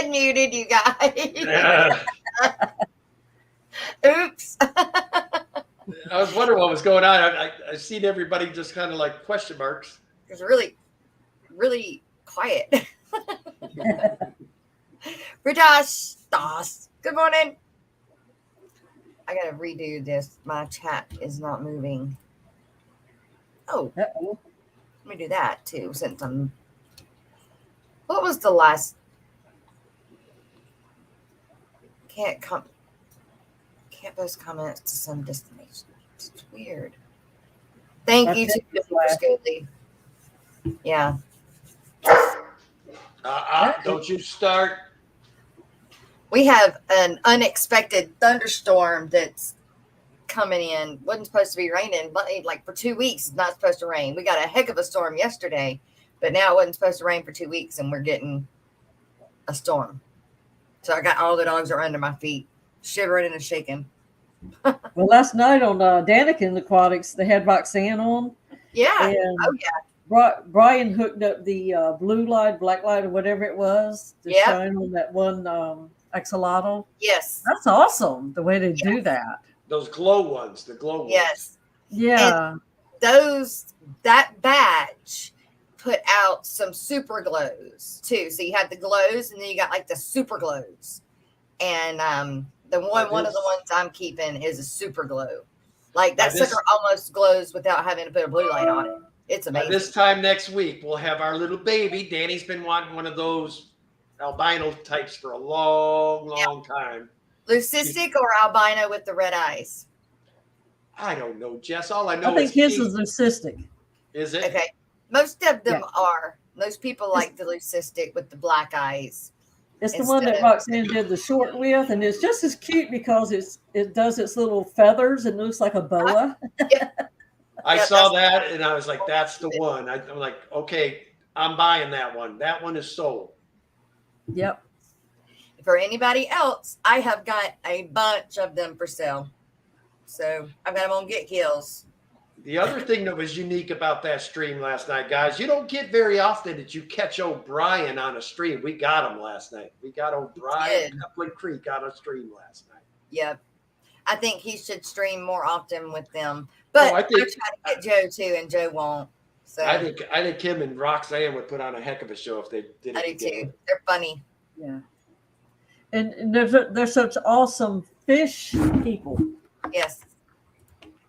muted you guys. Oops. I was wondering what was going on. I seen everybody just kind of like question marks. It was really, really quiet. Ritash, good morning. I gotta redo this. My chat is not moving. Oh, let me do that too. Since what was the last? Can't post comments to some destination. It's weird. Thank you to Scootly. Yeah. Don't you start. We have an unexpected thunderstorm that's coming in. Wasn't supposed to be raining, but like for 2 weeks, it's not supposed to rain. We got a heck of a storm yesterday, but now it wasn't supposed to rain for 2 weeks, and we're getting a storm. So I got all the dogs are under my feet, shivering and shaking. Well, last night on Danikin Aquatics, they had Roxanne on. Yeah. And oh, yeah. Brian hooked up the blue light, black light, or whatever it was to shine on that one axolotl. Yes. That's awesome, the way they do that. Those glow ones, the glow ones. Yes. Yeah. And that batch put out some super glows too. So you have the glows and then you got like the super glows. And one of the ones I'm keeping is a super glow. Like that sucker almost glows without having to put a blue light on it. It's amazing. This time next week, we'll have our little baby. Danny's been wanting one of those albino types for a long time. Leucistic or albino with the red eyes? I don't know, Jess. All I know I think is his is leucistic. Is it? Okay. Most of them are. Most people like the leucistic with the black eyes. It's the one that Roxanne did the short with, and it's just as cute because it does its little feathers and looks like a boa. I saw that and I was like, that's the one. I'm like, okay, I'm buying that one. That one is sold. Yep. For anybody else, I have got a bunch of them for sale. So I've got them on Get Kills. The other thing that was unique about that stream last night, guys, you don't get very often that you catch O'Brien on a stream. We got him last night. We got O'Brien Coupling Creek on a stream last night. Yep. I think he should stream more often with them. But I try to get Joe too, and Joe won't. So I think him and Roxanne would put on a heck of a show if they did it. I do too. They're funny. Yeah. And they're such awesome fish people. Yes.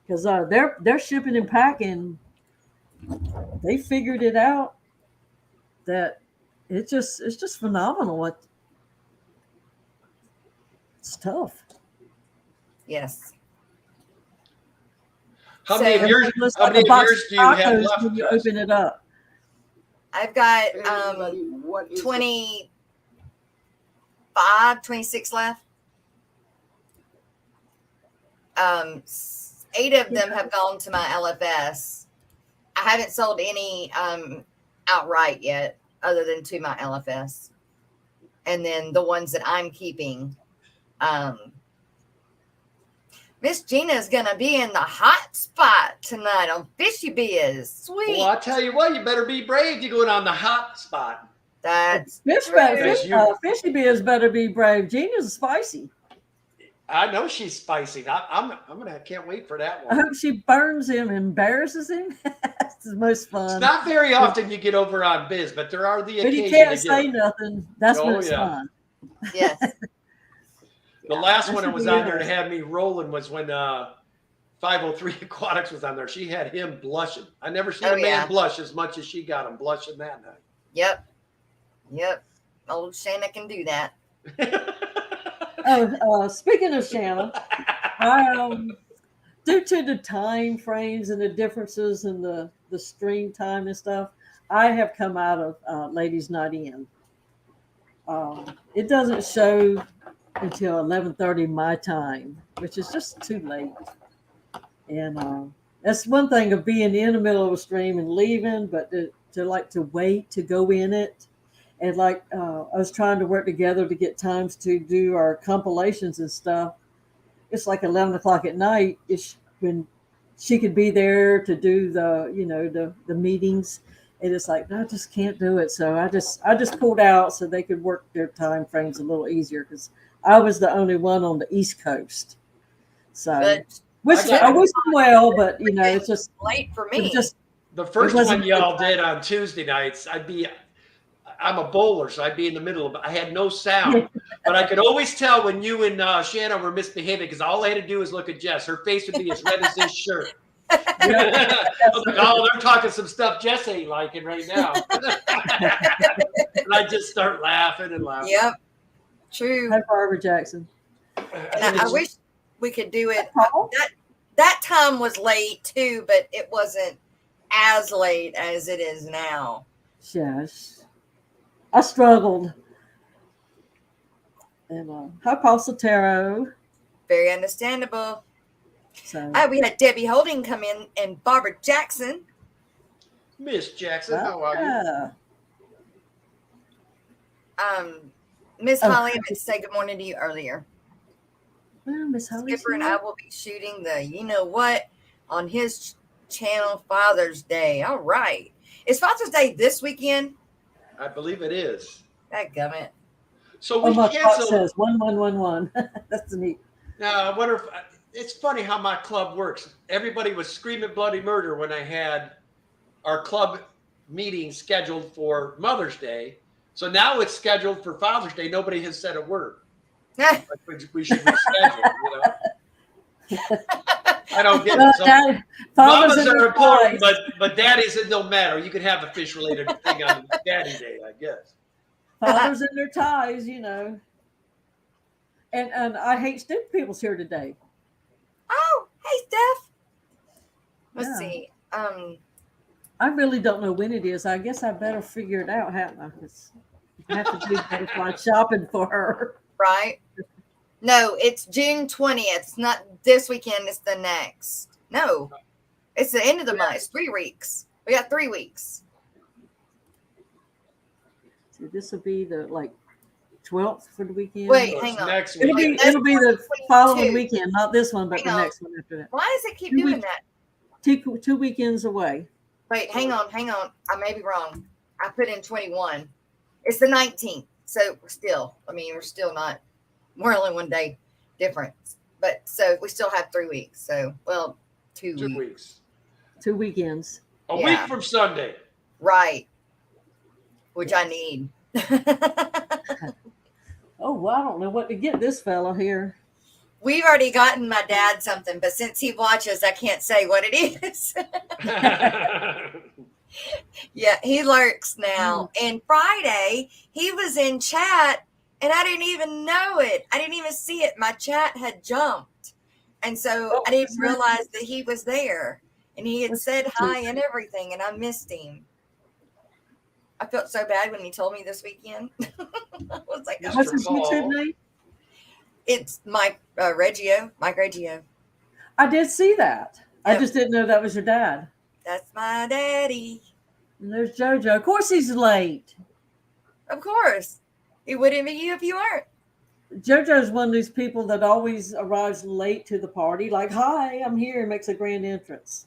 Because they're shipping and packing. They figured it out that it's just phenomenal. It's tough. Yes. How many of yours do you have left? When you open it up? I've got 26 left. 8 of them have gone to my LFS. I haven't sold any outright yet, other than to my LFS. And then the ones that I'm keeping. Miss Gina is going to be in the hot spot tonight on Fishy Biz. Sweet. Well, I tell you what, you better be brave. You're going on the hot spot. That's Fishy Biz better be brave. Gina's spicy. I know she's spicy. Can't wait for that one. I hope she burns him and embarrasses him. It's the most fun. It's not very often you get over on Biz, but there are the occasions. But he can't say nothing. That's when it's fun. Yes. The last one that was on there to have me rolling was when 503 Aquatics was on there. She had him blushing. I never seen a man blush as much as she got him blushing that night. Yep. Old Shanna can do that. Speaking of Shanna, due to the time frames and the differences in the stream time and stuff, I have come out of Ladies Night In. It doesn't show until 11:30 my time, which is just too late. And that's one thing of being in the middle of a stream and leaving, but to wait to go in it. And I was trying to work together to get times to do our compilations and stuff. It's like 11 o'clock at night when she could be there to do the meetings. And it's like, no, I just can't do it. So I just pulled out so they could work their time frames a little easier because I was the only one on the East Coast. So I wish them well, but it's just late for me. The first one y'all did on Tuesday nights, I'm a bowler, so I'd be in the middle of it. I had no sound, but I could always tell when you and Shannon were misbehaving because all I had to do was look at Jess. Her face would be as red as this shirt. I was like, oh, they're talking some stuff Jess ain't liking right now. And I just start laughing and laughing. Yep. True. Hi, Barbara Jackson. And I wish we could do it. That time was late too, but it wasn't as late as it is now. Yes. I struggled. And hi, Paul Sotero. Very understandable. So we had Debbie Holding come in and Barbara Jackson. Miss Jackson, how are you? Miss Holly, I meant to say good morning to you earlier. Well, Miss Holly. Skipper and I will be shooting the on his channel Father's Day. All right. Is Father's Day this weekend? I believe it is. Dadgummit. So we canceled. Says 1111. That's neat. Now I wonder if it's funny how my club works. Everybody was screaming bloody murder when I had our club meeting scheduled for Mother's Day. So now it's scheduled for Father's Day. Nobody has said a word. We should reschedule. I don't get it. So, Fathers mamas in are their important, ties. but daddies, it don't matter. You can have a fish-related thing on Daddy Day, I guess. Fathers in their ties, you know. And I hate stupid people's here today. Oh, hey, Steph. Let's Yeah. see. I really don't know when it is. I guess I better figure it out, haven't I? 'Cause I have to do butterfly shopping for her. Right. No, it's June 20th. It's not this weekend. It's the next. No, it's the end of the month. It's 3 weeks. We got 3 weeks. So this will be the 12th for the weekend. Wait, So hang it's on. next It'll week. be the 22. following weekend, not this one, but Hang the on. next one after that. Why does it keep 2 doing weeks. that? Two weekends away. Wait, hang on. I may be wrong. I put in 21. It's the 19th. So we're still not, we're only 1 day difference. But so we still have 3 weeks. So, well, 2 2 weeks. weeks. 2 weekends. A Yeah. week from Sunday. Right. Which I need. Oh, well, I don't know what to get this fellow here. We've already gotten my dad something, but since he watches, I can't say what it is. Yeah, he lurks now. And Friday, he was in chat, and I didn't even know it. I didn't even see it. My chat had jumped. And so I didn't realize that he was there. And he had said hi and everything, and I missed him. I felt so bad when he told me this weekend. I was like, Mr. What's his Paul. YouTube name? it's Mike Reggio. Mike Reggio. I did see that. I Yep. just didn't know that was your dad. That's my daddy. And there's JoJo. Of course he's late. Of course. He wouldn't be you if you weren't. JoJo's one of these people that always arrives late to the party. Like, hi, I'm here, and makes a grand entrance.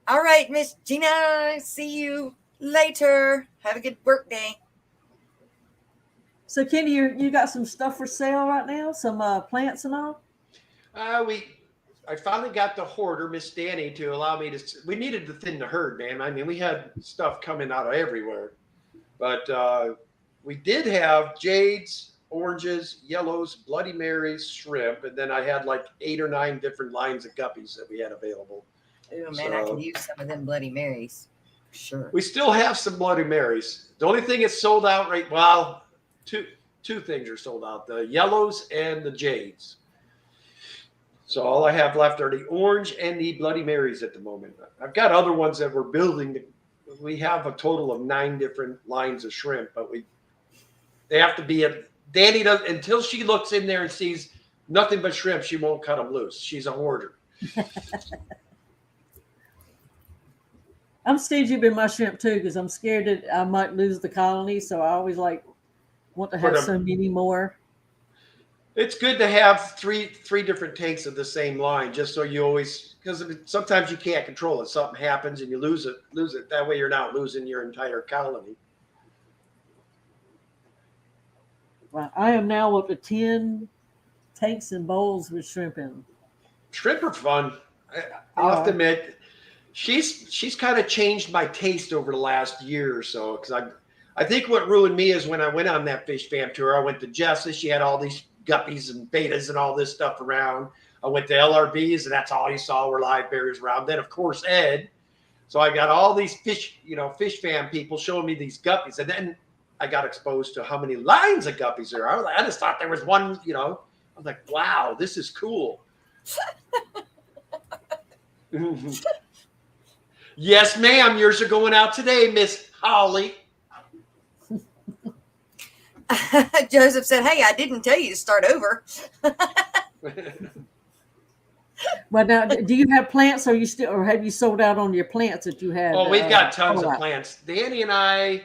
All right, Miss Gina. See you later. Have a good work day. So, Kenny, you got some stuff for sale right now? Some plants and all? I finally got the hoarder, Miss Danny, to allow me to. We needed to thin the herd, man. I mean, we had stuff coming out of everywhere, but we did have jades, oranges, yellows, Bloody Marys, shrimp, and then I had like 8 or 9 different lines of guppies that we had available. Oh man, I could use some of them Bloody Marys. Sure. We still have some Bloody Marys. The only thing that's sold out right, well, two things are sold out: the yellows and the jades. So all I have left are the orange and the Bloody Marys at the moment. I've got other ones that we're building. We have a total of 9 different lines of shrimp, but they have to be Danny does until she looks in there and sees nothing but shrimp. She won't cut them loose. She's a hoarder. I'm stingy with my shrimp too because I'm scared that I might lose the colony. So I always want to have so many more. It's good to have three different tanks of the same line, just so you always, because sometimes you can't control it. Something happens and you lose it. That way you're not losing your entire colony. Well, I am now up to 10 tanks and bowls with shrimp in them. Shrimp are fun. I have to admit, she's kind of changed my taste over the last year or so. Because I think what ruined me is when I went on that fish fam tour. I went to Jess's. She had all these guppies and betas and all this stuff around. I went to LRB's, and that's all you saw were live bears around. Then, of course, Ed. So I got all these fish fam people showing me these guppies, and then I got exposed to how many lines of guppies there are. I just thought there was one. I was like, wow, this is cool. Yes, ma'am. Yours are going out today, Miss Holly. Joseph said, "Hey, I didn't tell you to start over." Well, now, do you have plants, or have you sold out on your plants that you had? Oh, we've got tons of plants. Danny and I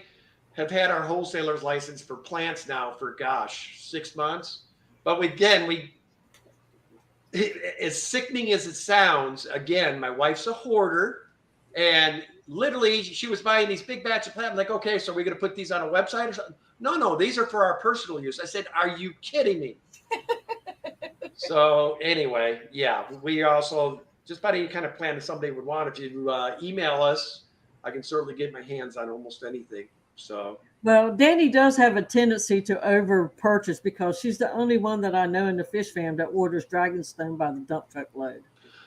have had our wholesaler's license for plants now for 6 months. But as sickening as it sounds, again, my wife's a hoarder, and literally she was buying these big batch of plants. I'm like, okay, so we're going to put these on a website or something? No, these are for our personal use. I said, are you kidding me? So anyway, yeah, we also, just about any kind of plant that somebody would want, if you email us, I can certainly get my hands on almost anything. So Well, Danny does have a tendency to over purchase because she's the only one that I know in the fish fam that orders Dragonstone by the dump truck load.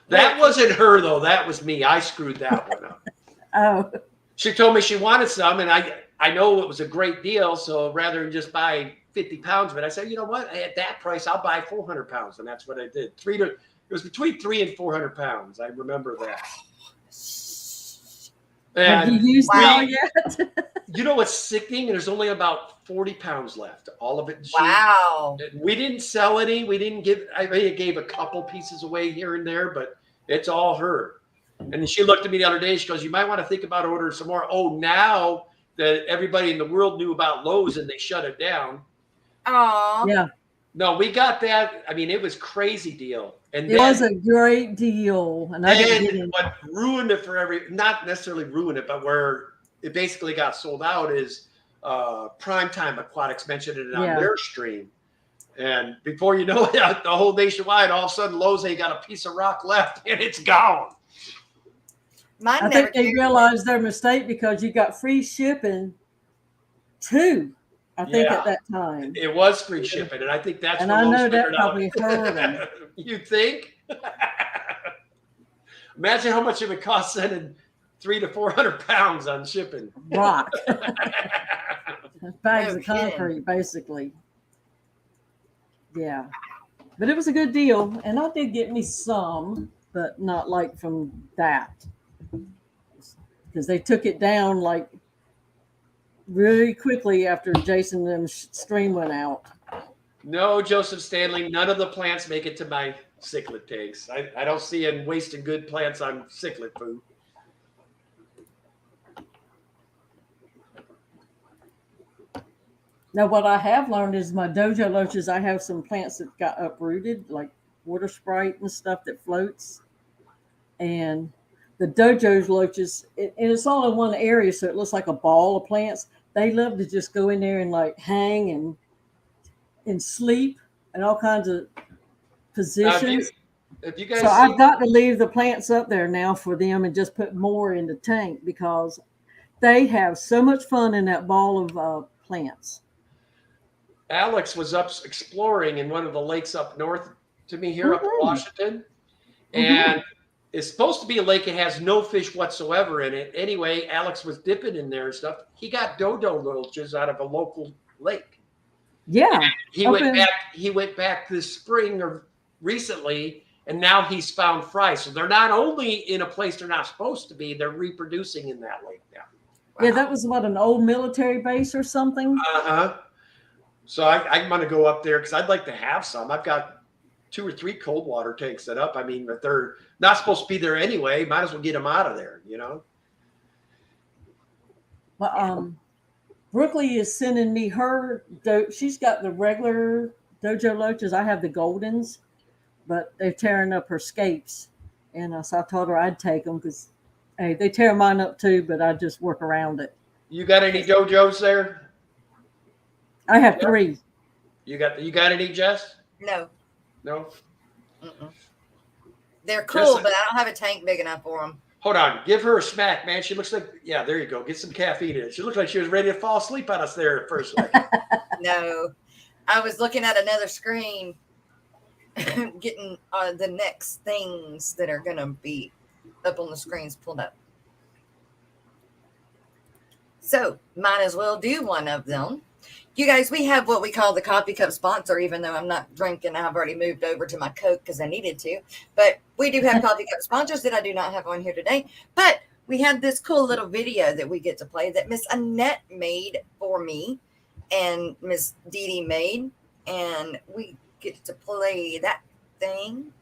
That wasn't her though. That was me. I screwed that one up. Oh, She told me she wanted some, and I know it was a great deal. So rather than just buy 50 pounds of it, I said, you know what? At that price, I'll buy 400 pounds, and that's what I did. It was between 300 and 400 pounds. I remember that. have And you used it all yet? you know what's sickening? There's only about 40 pounds left. All of it. Wow. We didn't sell any. We didn't give. I may have gave a couple pieces away here and there, but it's all her. And then she looked at me the other day. She goes, "You might want to think about ordering some more." Oh, now that everybody in the world knew about Lowe's and they shut it down. Oh. Yeah. No, we got that. I mean, it was crazy deal. And It was a great deal. And I didn't get it. What ruined it for not necessarily ruined it, but where it basically got sold out is Primetime Aquatics mentioned it on their stream. And before you know it, the whole nationwide, all of a sudden Lowe's ain't got a piece of rock left and it's gone. I think they realized their mistake because you got free shipping too. I think at that time it was free shipping, and I think that's. And I know that probably hurt them. You think? Imagine how much it would cost sending 300 to 400 pounds on shipping. Rock. Bags of concrete, basically. Yeah, but it was a good deal, and I did get me some, but not like from that, because they took it down like really quickly after Jason and stream went out. No, Joseph Stanley, none of the plants make it to my cichlid tanks. I don't see him wasting good plants on cichlid food. Now, what I have learned is my dojo loaches, I have some plants that got uprooted, like water sprite and stuff that floats. And the dojo's loaches, and it's all in one area, so it looks like a ball of plants. They love to just go in there and like hang and sleep and all kinds of positions. If you guys so I've got to leave the plants up there now for them and just put more in the tank because they have so much fun in that ball of plants. Alex was up exploring in one of the lakes up north to me here up in Washington. And it's supposed to be a lake that has no fish whatsoever in it. Anyway, Alex was dipping in there and stuff. He got dodo loaches out of a local lake. Yeah. And he went back this spring or recently, and now he's found fry. So they're not only in a place they're not supposed to be, they're reproducing in that lake now. Wow. Yeah, that was what, an old military base or something? Uh-huh. So I'm going to go up there because I'd like to have some. I've got 2 or 3 cold water tanks set up. I mean, if they're not supposed to be there anyway, might as well get them out of there, you know? Well, Brooklyn is sending me she's got the regular dojo loaches. I have the goldens, but they're tearing up her scapes. And so I told her I'd take them because, hey, they tear mine up too, but I just work around it. You got any dojos there? I have 3. You got any, Jess? No. No? Mm-mm. They're cool, but I don't have a tank big enough for them. Hold on. Give her a smack, man. She looks like, yeah, there you go. Get some caffeine in it. She looked like she was ready to fall asleep on us there at first. No. I was looking at another screen getting the next things that are going to be up on the screens pulled up. So might as well do one of them. You guys, we have what we call the coffee cup sponsor, even though I'm not drinking. I've already moved over to my Coke because I needed to. But we do have coffee cup sponsors that I do not have on here today. But we had this cool little video that we get to play that Miss Annette made for me and Miss Dee Dee made. And we get to play that thing.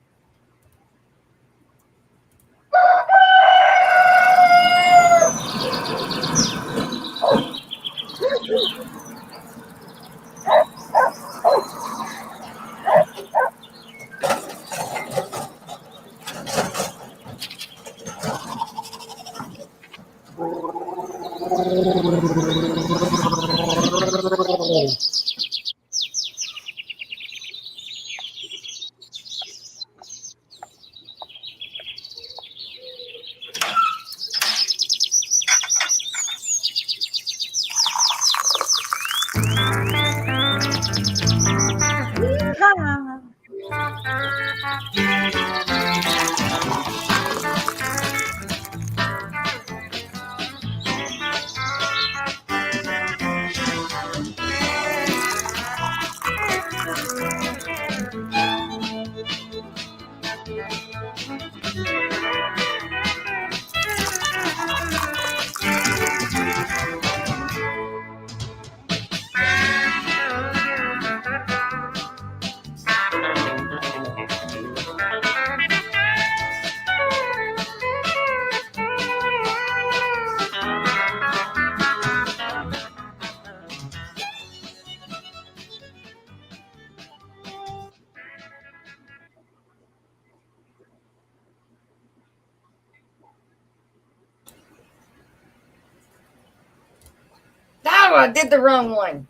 No, I did the wrong one.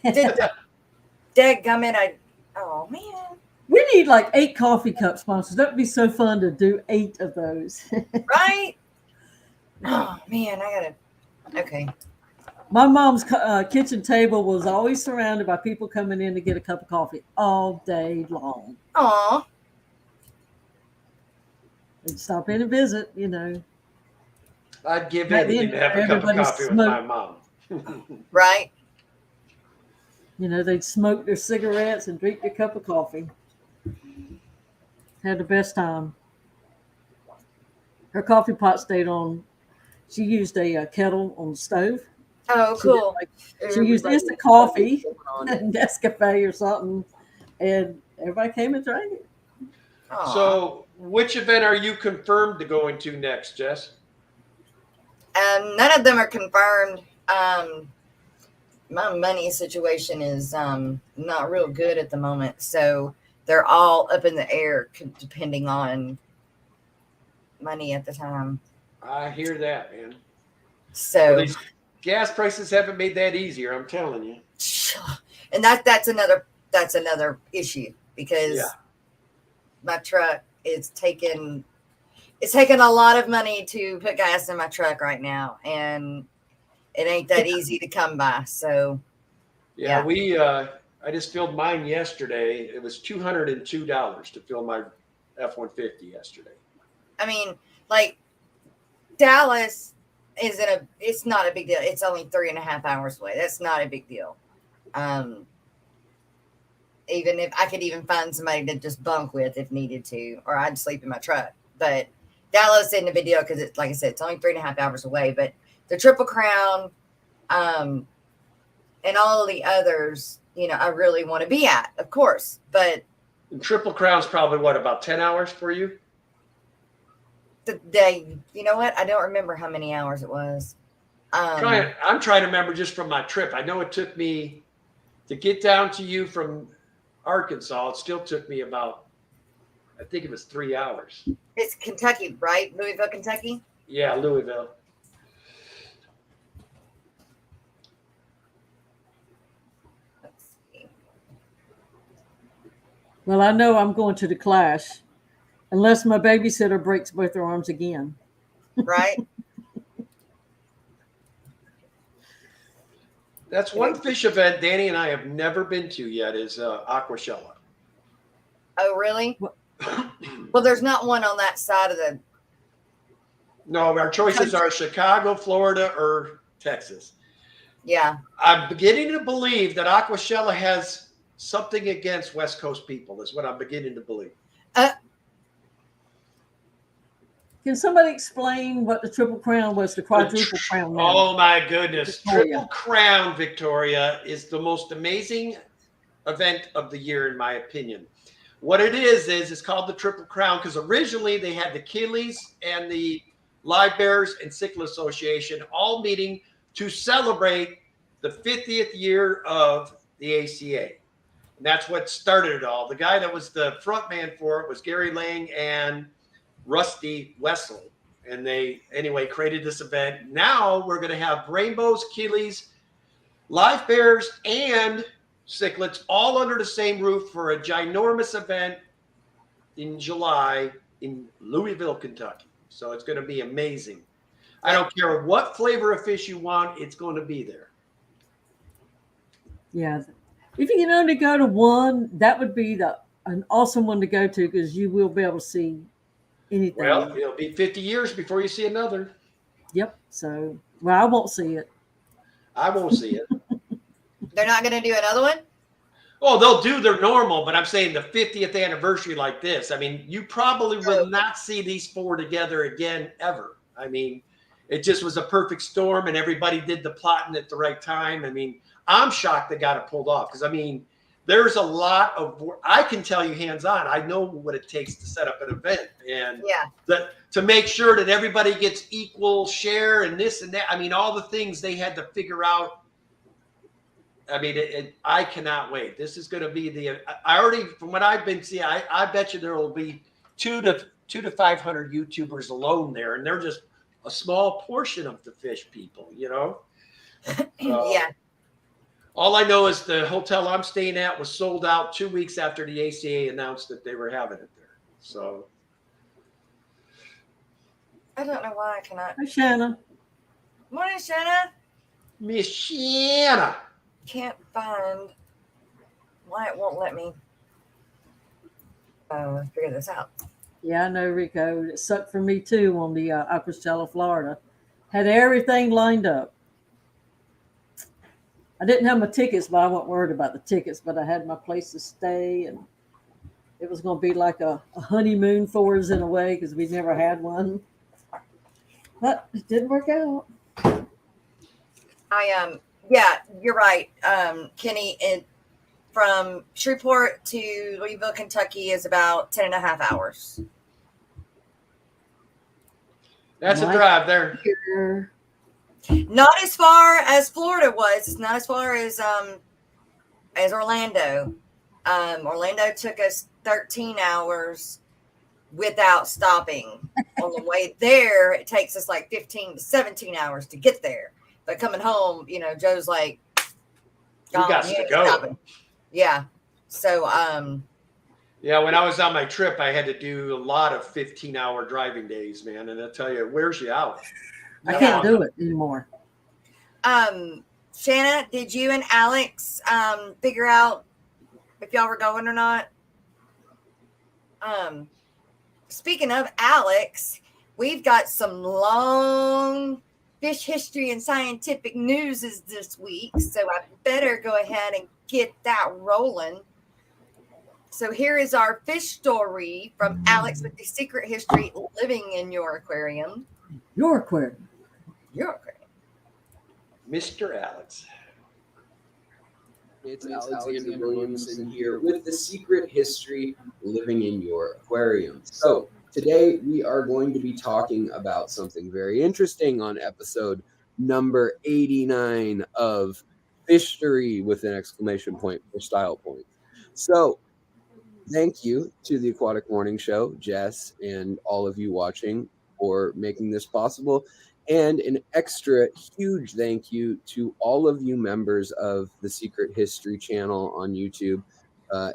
Did the dadgummit, oh man. We need like 8 coffee cup sponsors. That would be so fun to do 8 of those. Right? Oh man, okay. My mom's kitchen table was always surrounded by people coming in to get a cup of coffee all day long. Aw. They'd stop in and visit, you know. I'd give Back anything then, to have a cup of everybody coffee with my mom. Right? You know, they'd smoke their cigarettes and drink their cup of coffee. Had the best time. Her coffee pot stayed on. She used a kettle on the stove. Oh, cool. She used instant coffee, Nescafe or something, and everybody came and drank it. Aw. So, which event are you confirmed to going to next, Jess? None of them are confirmed. My money situation is not real good at the moment, so they're all up in the air depending on money at the time. I hear that, man. So Well, these gas prices haven't made that easier, I'm telling you. and that's another issue because my truck is taking a lot of money to put gas in my truck right now, and it ain't that easy to come by. So Yeah, I just filled mine yesterday. It was $202 to fill my F-150 yesterday. I mean, like Dallas it's not a big deal. It's only 3.5 hours away. That's not a big deal. Even if I could even find somebody to just bunk with if needed to, or I'd sleep in my truck. But Dallas isn't a big deal because it's, like I said, it's only 3.5 hours away. But the Triple Crown, and all of the others, you know, I really want to be at, of course. But And Triple Crown's probably what, about 10 hours for you? the day, you know what? I don't remember how many hours it was. I'm trying to remember just from my trip. I know it took me to get down to you from Arkansas. It still took me about, I think it was 3 hours. It's Kentucky, right? Louisville, Kentucky. Yeah, Louisville. Let's see. Well, I know I'm going to the Clash unless my babysitter breaks both her arms again. Right? That's one fish event Danny and I have never been to yet is Aquashella. Oh, really? Well, there's not one on that side of the. No, our choices are Chicago, Florida, or Texas. Yeah. I'm beginning to believe that Aquashella has something against West Coast people, is what I'm beginning to believe. Can somebody explain what the Triple Crown was, the quadruple crown? Now? Oh, my goodness. Victoria. Triple Crown, Victoria, is the most amazing event of the year, in my opinion. What it is it's called the Triple Crown because originally they had the Achilles and the Live Bearers and Cichlid Association all meeting to celebrate the 50th year of the ACA. And that's what started it all. The guy that was the front man for it was Gary Lang and Rusty Wessel. And they, anyway, created this event. Now we're going to have rainbows, Achilles, Live Bearers, and Cichlids all under the same roof for a ginormous event in July in Louisville, Kentucky. So it's going to be amazing. I don't care what flavor of fish you want, it's going to be there. Yeah. If you can only go to one, that would be the an awesome one to go to because you will be able to see anything. Well, it'll be 50 years before you see another. Yep. So, well, I won't see it. I won't see it. They're not going to do another one? Oh, they'll do their normal, but I'm saying the 50th anniversary like this. I mean, you probably will not see these four together again ever. I mean, it just was a perfect storm, and everybody did the plotting at the right time. I mean, I'm shocked they got it pulled off because, I mean, there's a lot of work. I can tell you hands-on. I know what it takes to set up an event and to make sure that everybody gets equal share and this and that. I mean, all the things they had to figure out. I mean, I cannot wait. This is going to be I already, from what I've been seeing, I bet you there will be 200 to 500 YouTubers alone there, and they're just a small portion of the fish people, you know? Yeah. All I know is the hotel I'm staying at was sold out 2 weeks after the ACA announced that they were having it there. So. I don't know why I cannot. Hi, Shanna. Morning, Shanna. Miss Shanna. Can't find why it won't let me figure this out. Yeah, I know, Rico. It sucked for me too on the Aquascella, Florida. Had everything lined up. I didn't have my tickets, but I wasn't worried about the tickets. But I had my place to stay, and it was going to be like a honeymoon for us in a way because we never had one. But it didn't work out. Yeah, you're right, Kenny. From Shreveport to Louisville, Kentucky is about 10 and a half hours. That's a drive there. Not as far as Florida was. It's not as far as Orlando. Orlando took us 13 hours without stopping. On the way there, it takes us like 15 to 17 hours to get there. But coming home, you know, Joe's like, we got to go. Stopping. Yeah. So, yeah, when I was on my trip, I had to do a lot of 15-hour driving days, man. And I tell you, it wears you out. I can't do it anymore. Shanna, did you and Alex figure out if y'all were going or not? Speaking of Alex, we've got some long fish history and scientific news this week, so I better go ahead and get that rolling. So here is our fish story from Alex with the secret history living in your aquarium. Your aquarium. Your aquarium. Mr. Alex. It's Alexander Williamson here with the secret history living in your aquarium. So today we are going to be talking about something very interesting on episode number 89 of Fishery with an exclamation point for style points. So thank you to the Aquatic Morning Show, Jess, and all of you watching for making this possible. And an extra huge thank you to all of you members of the Secret History channel on YouTube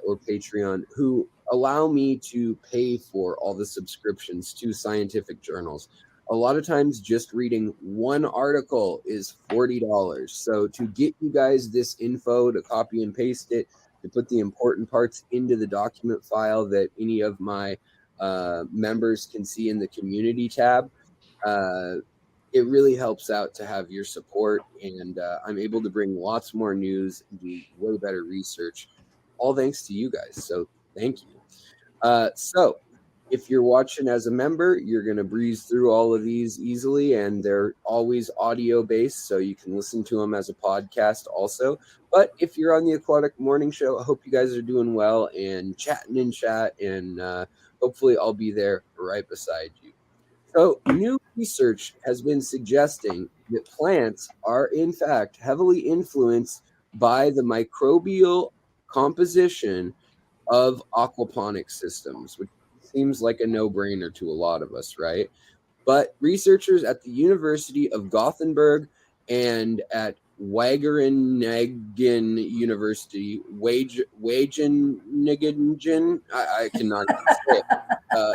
or Patreon who allow me to pay for all the subscriptions to scientific journals. A lot of times just reading one article is $40. So to get you guys this info, to copy and paste it, to put the important parts into the document file that any of my members can see in the community tab, it really helps out to have your support, and I'm able to bring lots more news and do way better research, all thanks to you guys. So thank you. So if you're watching as a member, you're going to breeze through all of these easily, and they're always audio based, so you can listen to them as a podcast also. But if you're on the Aquatic Morning Show, I hope you guys are doing well and chatting in chat, and hopefully I'll be there right beside you. So new research has been suggesting that plants are in fact heavily influenced by the microbial composition of aquaponic systems, which seems like a no-brainer to a lot of us, right? But researchers at the University of Gothenburg and at Wageningen University, Wageningen, I cannot say it,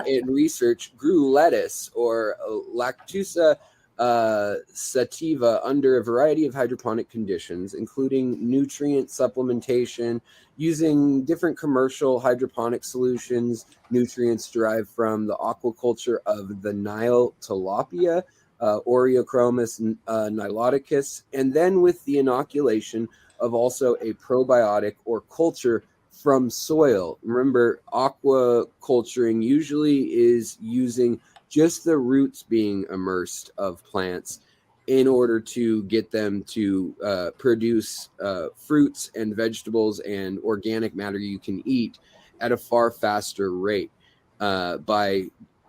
in research grew lettuce or Lactusa sativa under a variety of hydroponic conditions, including nutrient supplementation, using different commercial hydroponic solutions, nutrients derived from the aquaculture of the Nile tilapia, Oreochromis niloticus, and then with the inoculation of also a probiotic or culture from soil. Remember, aquaculturing usually is using just the roots being immersed of plants in order to get them to produce fruits and vegetables and organic matter you can eat at a far faster rate by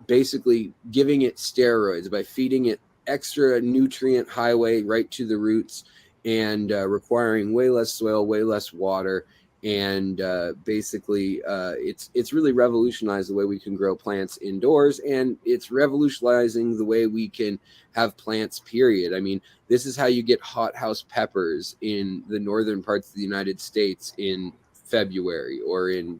basically giving it steroids, by feeding it extra nutrient highway right to the roots, and requiring way less soil, way less water. And basically, it's really revolutionized the way we can grow plants indoors, and it's revolutionizing the way we can have plants, period. I mean, this is how you get hothouse peppers in the northern parts of the United States in February or in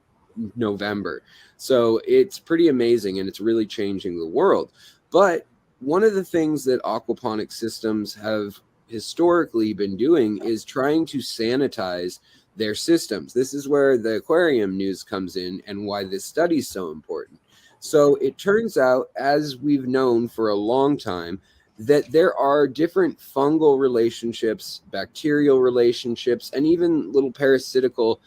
November. So it's pretty amazing, and it's really changing the world. But one of the things that aquaponic systems have historically been doing is trying to sanitize their systems. This is where the aquarium news comes in and why this study is so important. So it turns out, as we've known for a long time, that there are different fungal relationships, bacterial relationships, and even little parasitical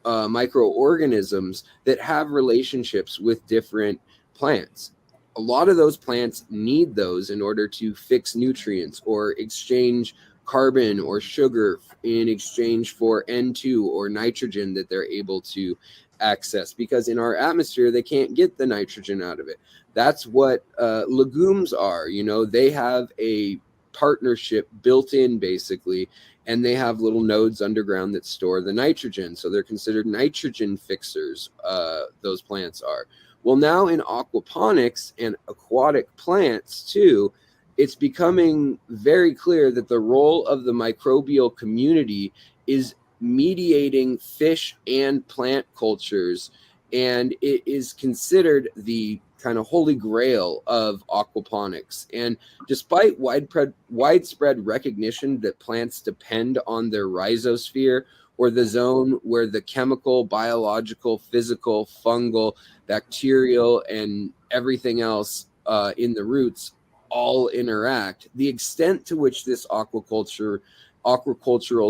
microorganisms that have relationships with different plants. A lot of those plants need those in order to fix nutrients or exchange carbon or sugar in exchange for N2 or nitrogen that they're able to access, because in our atmosphere they can't get the nitrogen out of it. That's what legumes are. You know, they have a partnership built in basically, and they have little nodes underground that store the nitrogen, so they're considered nitrogen fixers. Those plants are. Well, now in aquaponics and aquatic plants too, it's becoming very clear that the role of the microbial community is mediating fish and plant cultures, and it is considered the kind of holy grail of aquaponics. And despite widespread recognition that plants depend on their rhizosphere, or the zone where the chemical, biological, physical, fungal, bacterial, and everything else in the roots all interact, the extent to which this aquacultural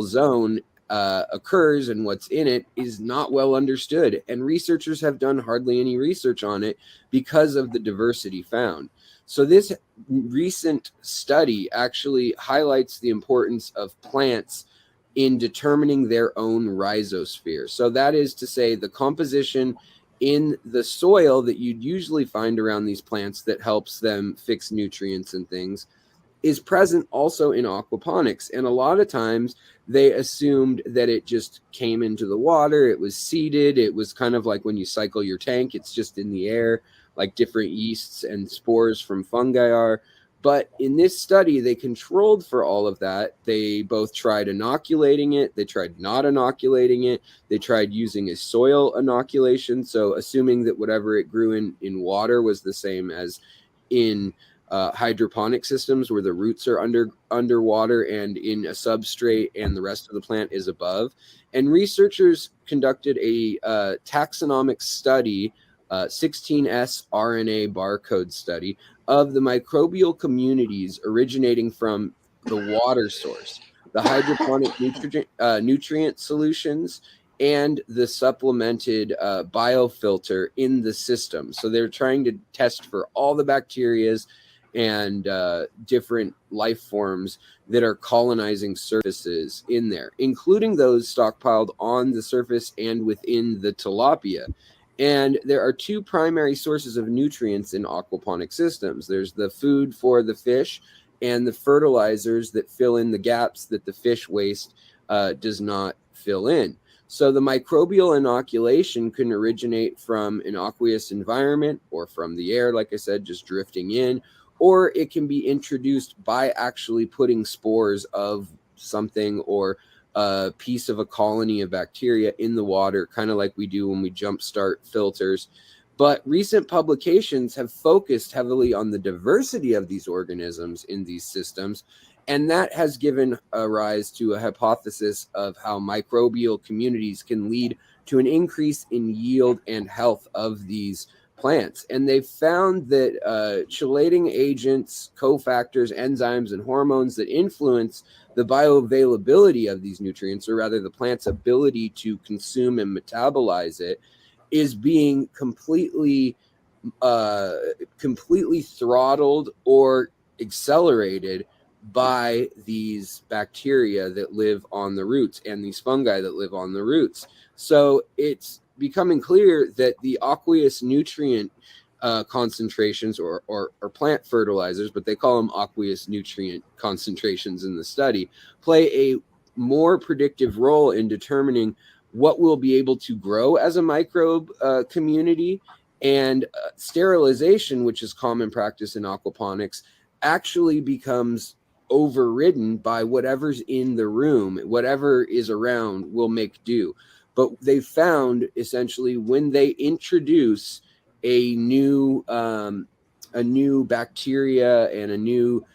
zone occurs and what's in it is not well understood, and researchers have done hardly any research on it because of the diversity found. So this recent study actually highlights the importance of plants in determining their own rhizosphere. So that is to say, the composition in the soil that you'd usually find around these plants that helps them fix nutrients and things is present also in aquaponics. And a lot of times they assumed that it just came into the water, it was seeded, it was kind of like when you cycle your tank, it's just in the air, like different yeasts and spores from fungi are. But in this study, they controlled for all of that. They both tried inoculating it, they tried not inoculating it, they tried using a soil inoculation, so assuming that whatever it grew in water was the same as in hydroponic systems where the roots are underwater and in a substrate and the rest of the plant is above. And researchers conducted a taxonomic study, 16S RNA barcode study of the microbial communities originating from the water source, the hydroponic nutrient solutions, and the supplemented biofilter in the system. So they're trying to test for all the bacterias and different life forms that are colonizing surfaces in there, including those stockpiled on the surface and within the tilapia. And there are two primary sources of nutrients in aquaponic systems. There's the food for the fish and the fertilizers that fill in the gaps that the fish waste does not fill in. So the microbial inoculation can originate from an aqueous environment or from the air, like I said, just drifting in, or it can be introduced by actually putting spores of something or a piece of a colony of bacteria in the water, kind of like we do when we jumpstart filters. But recent publications have focused heavily on the diversity of these organisms in these systems, and that has given a rise to a hypothesis of how microbial communities can lead to an increase in yield and health of these plants. And they've found that chelating agents, cofactors, enzymes, and hormones that influence the bioavailability of these nutrients, or rather the plant's ability to consume and metabolize it, is being completely throttled or accelerated by these bacteria that live on the roots and these fungi that live on the roots. So it's becoming clear that the aqueous nutrient concentrations or plant fertilizers, but they call them aqueous nutrient concentrations in the study, play a more predictive role in determining what will be able to grow as a microbe community. And sterilization, which is common practice in aquaponics, actually becomes overridden by whatever's in the room. Whatever is around will make do. But they found essentially when they introduce a new bacteria and a new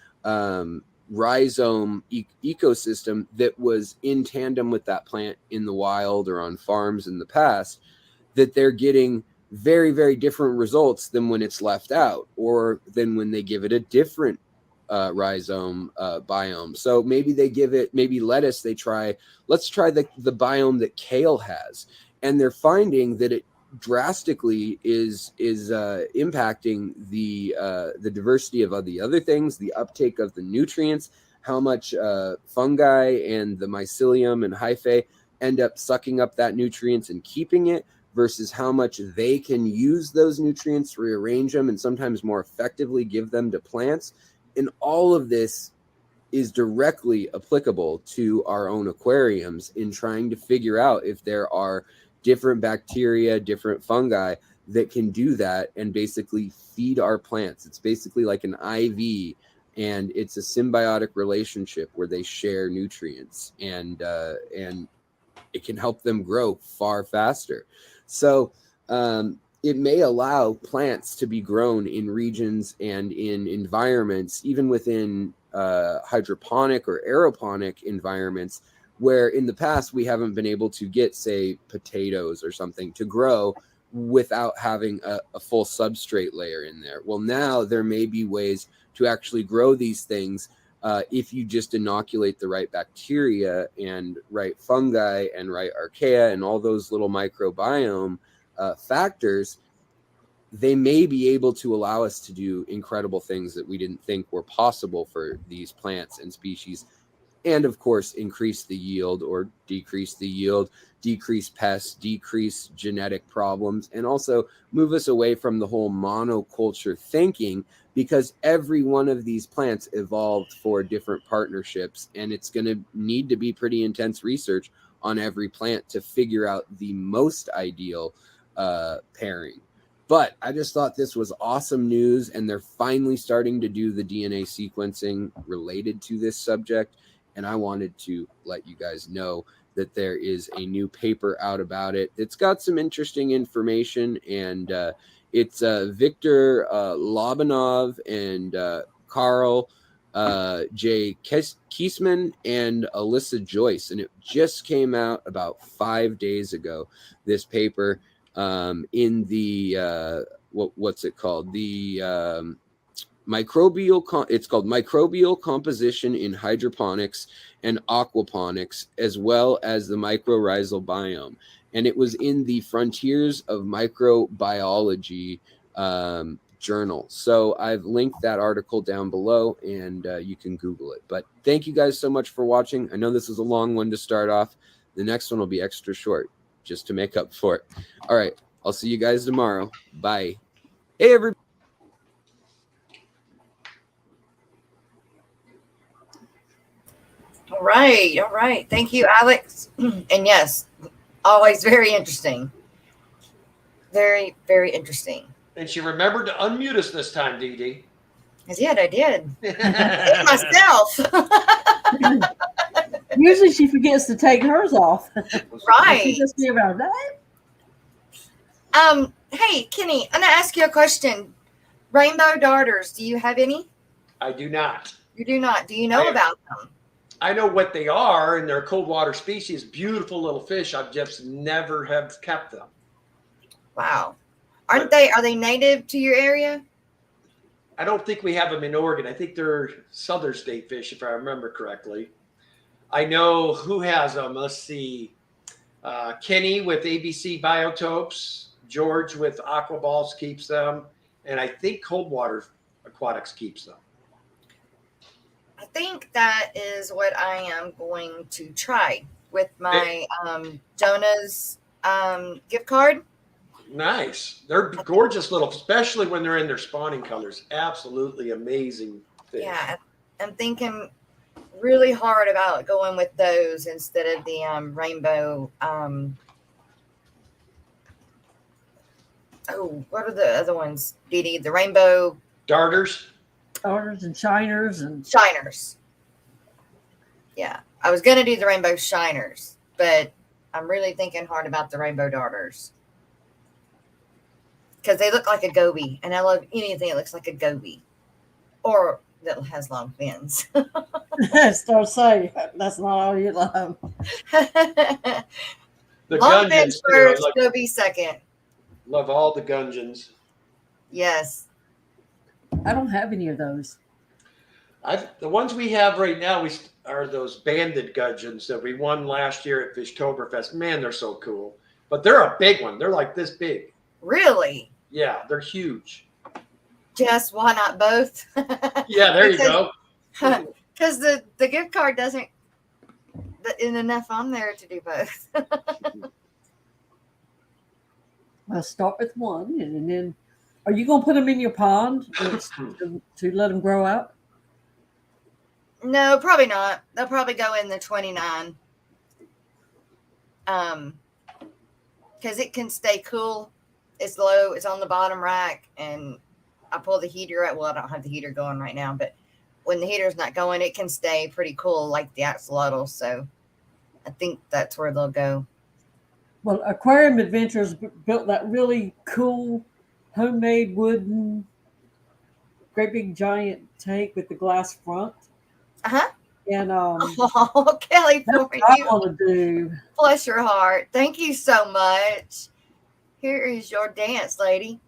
rhizome ecosystem that was in tandem with that plant in the wild or on farms in the past, that they're getting very, very different results than when it's left out, or than when they give it a different rhizome biome. So maybe they give it, maybe lettuce, let's try the biome that kale has, and they're finding that it drastically is impacting the diversity of the other things, the uptake of the nutrients, how much fungi and the mycelium and hyphae end up sucking up that nutrients and keeping it, versus how much they can use those nutrients, rearrange them, and sometimes more effectively give them to plants. And all of this is directly applicable to our own aquariums in trying to figure out if there are different bacteria, different fungi that can do that and basically feed our plants. It's basically like an IV, and it's a symbiotic relationship where they share nutrients, and it can help them grow far faster. So it may allow plants to be grown in regions and in environments, even within hydroponic or aeroponic environments, where in the past we haven't been able to get, say, potatoes or something to grow without having a full substrate layer in there. Well, now there may be ways to actually grow these things if you just inoculate the right bacteria and right fungi and right archaea and all those little microbiome factors. They may be able to allow us to do incredible things that we didn't think were possible for these plants and species. And of course, increase the yield or decrease the yield, decrease pests, decrease genetic problems, and also move us away from the whole monoculture thinking, because every one of these plants evolved for different partnerships, and it's going to need to be pretty intense research on every plant to figure out the most ideal pairing. But I just thought this was awesome news, and they're finally starting to do the DNA sequencing related to this subject. And I wanted to let you guys know that there is a new paper out about it. It's got some interesting information, and it's Victor Lobanov and Carl J. Kiesman and Alyssa Joyce. And it just came out about 5 days ago, this paper in the, what's it called? The it's called Microbial Composition in Hydroponics and Aquaponics, as well as the Mycorrhizal Biome. And it was in the Frontiers of Microbiology journal. So I've linked that article down below, and you can Google it. But thank you guys so much for watching. I know this is a long one to start off. The next one will be extra short, just to make up for it. All right, I'll see you guys tomorrow. Bye. Hey, everybody. All right. Thank you, Alex. And yes, always very interesting. Very, very interesting. And she remembered to unmute us this time, Dee Dee. I did. Myself. Usually she forgets to take hers off. Right. She just be around that. Hey, Kenny, I'm gonna ask you a question. Rainbow darters, do you have any? I do not. You do not. Do you know about them? I know what they are, and they're a cold water species. Beautiful little fish. I've just never have kept them. Wow. Are they native to your area? I don't think we have them in Oregon. I think they're southern state fish, if I remember correctly. I know who has them. Let's see. Kenny with ABC Biotopes. George with Aquaballs keeps them. And I think Cold Water Aquatics keeps them. I think that is what I am going to try with my Jonah's gift card. Nice. They're gorgeous little, especially when they're in their spawning colors. Absolutely amazing fish. Yeah, I'm thinking really hard about going with those instead of the rainbow. What are the other ones, Dee Dee? The rainbow darters. Darters and shiners and shiners. Yeah, I was gonna do the rainbow shiners, but I'm really thinking hard about the rainbow darters because they look like a goby, and I love anything that looks like a goby or that has long fins. Start saying that's not all you love. The long fins first, like, goby second. Love all the gungans. Yes. I don't have any of those. The ones we have right now are those banded gudgeons that we won last year at Fishtoberfest. Man, they're so cool. But they're a big one. They're like this big. Really? Yeah, they're huge. Jess, why not both? Yeah, there you go. Because the gift card isn't enough on there to do both. I'll start with one, and then are you going to put them in your pond to let them grow out? No, probably not. They'll probably go in the 29. Because it can stay cool. It's low. It's on the bottom rack, and I pull the heater out. Well, I don't have the heater going right now, but when the heater's not going, it can stay pretty cool like the axolotl. So I think that's where they'll go. Well, Aquarium Adventures built that really cool homemade wooden, great big giant tank with the glass front. Uh-huh. And Kelly, that's what I want to do. Bless your heart. Thank you so much. Here is your dance, lady.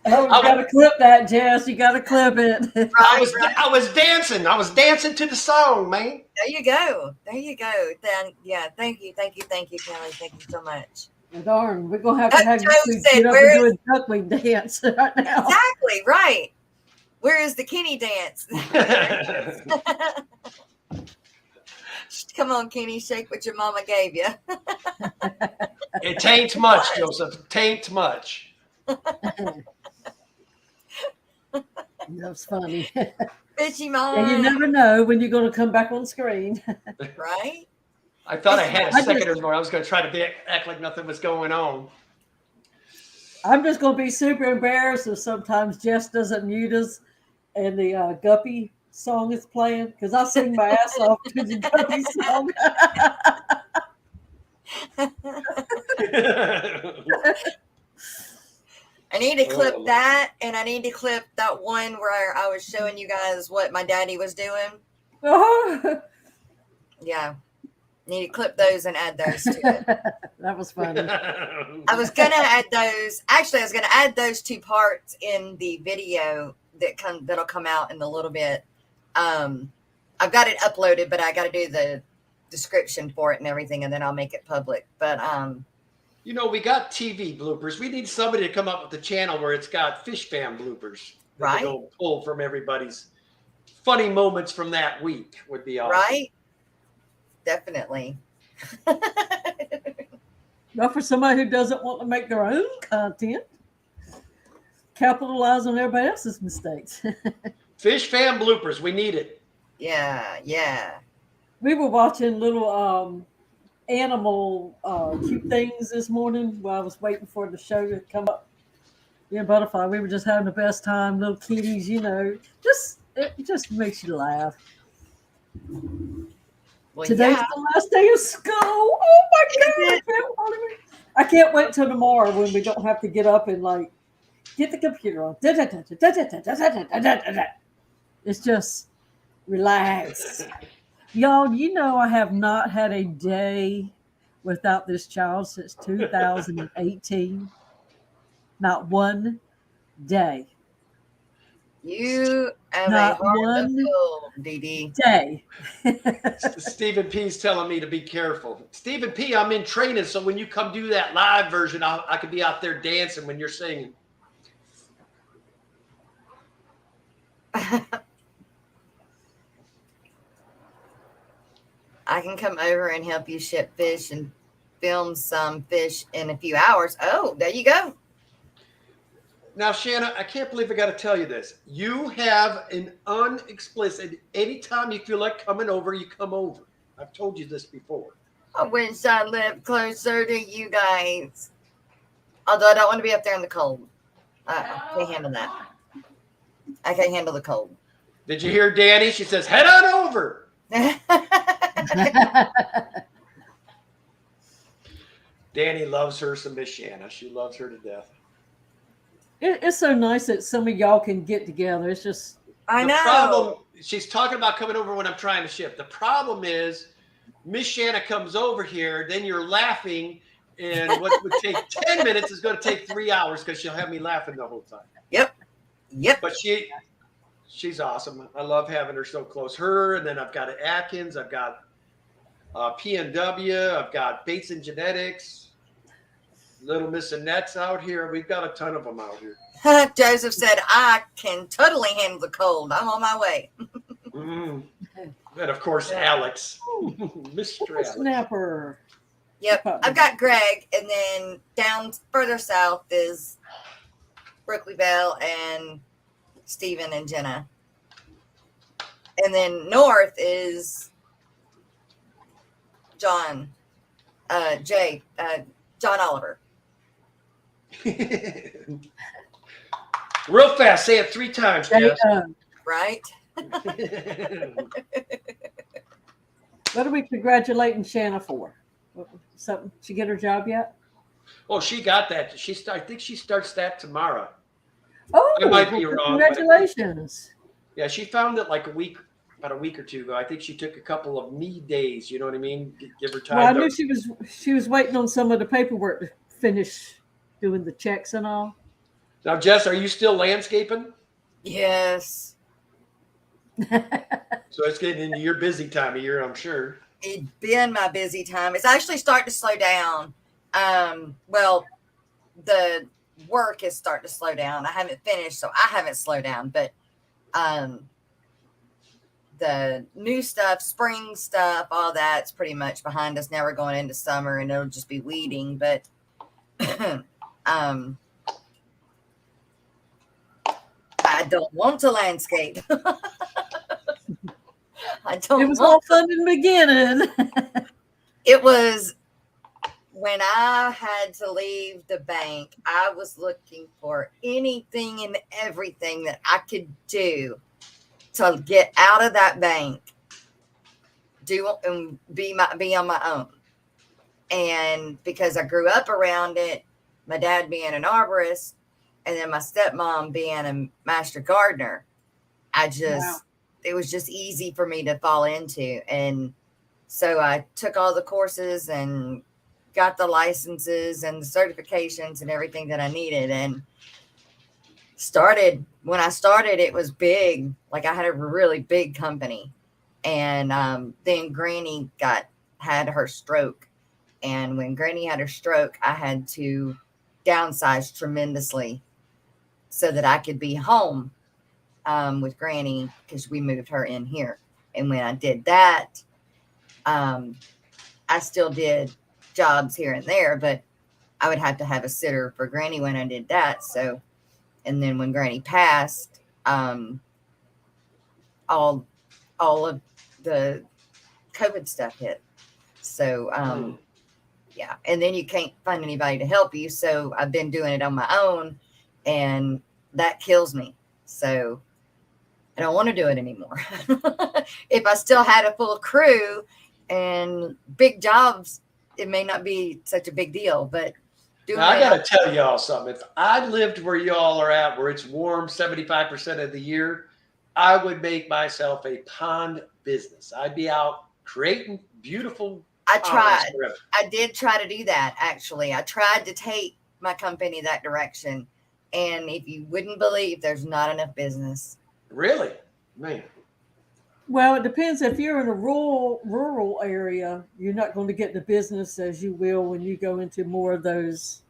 Oh, you got to clip that, Jess. You got to clip it. I was dancing. I was dancing to the song, man. There you go. There you go. Then, yeah. Thank you, Kelly. Thank you so much. Well, darn, we're gonna have to have you said, get up and do a duckling dance right now. Exactly right. Where is the Kenny dance? Come on, Kenny, shake what your mama gave you. It tain't much, Joseph. Tain't much. That's funny. Fishy mom. And you never know when you're going to come back on screen. Right? I thought I had a second or more. I was going to try to act like nothing was going on. I'm just going to be super embarrassed if sometimes Jess doesn't mute us and the Guppy song is playing because I sing my ass off to the Guppy song. I need to clip that, and I need to clip that one where I was showing you guys what my daddy was doing. Yeah. Need to clip those and add those to it. That was funny. I was going to add those. Actually, I was going to add those two parts in the video that'll come out in a little bit. I've got it uploaded, but I got to do the description for it and everything, and then I'll make it public. But you know, we got TV bloopers. We need somebody to come up with a channel where it's got Fish Fam bloopers. Right. Go pull from everybody's funny moments from that week would be awesome. Right. Definitely. Not for somebody who doesn't want to make their own content. capitalize on everybody else's mistakes. Fish fan bloopers. We need it. Yeah. We were watching little animal cute things this morning while I was waiting for the show to come up. Yeah, Butterfly. We were just having the best time. Little kitties, it just makes you laugh. Well, Today's the last day of school. Oh my God! I can't wait till tomorrow when we don't have to get up and like get the computer on. It's just relax. Y'all, I have not had a day without this child since 2018. Not one day. You have Not a heart one of gold, Dee. day. Stephen P's telling me to be careful. Stephen P, I'm in training, so when you come do that live version, I could be out there dancing when you're singing. I can come over and help you ship fish and film some fish in a few hours. Oh, there you go. Now, Shanna, I can't believe I got to tell you this. You have an unexplicit, anytime you feel like coming over, you come over. I've told you this before. I wish I lived closer to you guys. Although I don't want to be up there in the cold. I can't handle that. I can't handle the cold. Did you hear Danny? She says, head on over. Danny loves her some Miss Shanna. She loves her to death. It's so nice that some of y'all can get together. It's just I know. Problem, she's talking about coming over when I'm trying to ship. The problem is Miss Shanna comes over here, then you're laughing, and what would take 10 minutes is going to take 3 hours because she'll have me laughing the whole time. Yep. But she's awesome. I love having her so close. Her, and then I've got Atkins, I've got PNW, I've got Bates and Genetics, Little Miss Annette's out here. We've got a ton of them out here. Joseph said, I can totally handle the cold. I'm on my way. And of course, Alex. Mr. Alex. Snapper. Yep. I've got Greg, and then down further south is Brooklyn Bell and Stephen and Jenna. And then north is John Oliver. Real fast, say it 3 times, Jess. Right? What are we congratulating Shanna for? Something? She get her job yet? Oh, she got that. I think she starts that tomorrow. Oh, I might be wrong. Congratulations. Yeah, she found it like about a week or two ago. I think she took a couple of me days. You know what I mean? Give her time. Well, I knew she was waiting on some of the paperwork to finish doing the checks and all. Now, Jess, are you still landscaping? Yes. So it's getting into your busy time of year, I'm sure. It's been my busy time. It's actually starting to slow down. Well, the work is starting to slow down. I haven't finished, so I haven't slowed down. But the new stuff, spring stuff, all that's pretty much behind us. Now we're going into summer, and it'll just be weeding. But I don't want to landscape. I don't. It was all fun in the beginning. It was when I had to leave the bank. I was looking for anything and everything that I could do to get out of that bank, do and be on my own. And because I grew up around it, my dad being an arborist, and then my stepmom being a master gardener, it was just easy for me to fall into. And so I took all the courses and got the licenses and the certifications and everything that I needed. And when I started, it was big. Like I had a really big company. And then Granny had her stroke. And when Granny had her stroke, I had to downsize tremendously so that I could be home with Granny, because we moved her in here. And when I did that, I still did jobs here and there, but I would have to have a sitter for Granny when I did that. So And then when Granny passed, all of the COVID stuff hit. So, yeah. And then you can't find anybody to help you. So I've been doing it on my own, and that kills me. So I don't want to do it anymore. If I still had a full crew and big jobs, it may not be such a big deal, but now, I got to tell y'all something. If I lived where y'all are at, where it's warm 75% of the year, I would make myself a pond business. I'd be out creating beautiful. I did try to do that, actually. I tried to take my company that direction. And if you wouldn't believe, there's not enough business. Really? Man. Well, it depends. If you're in a rural area, you're not going to get the business as you will when you go into more of those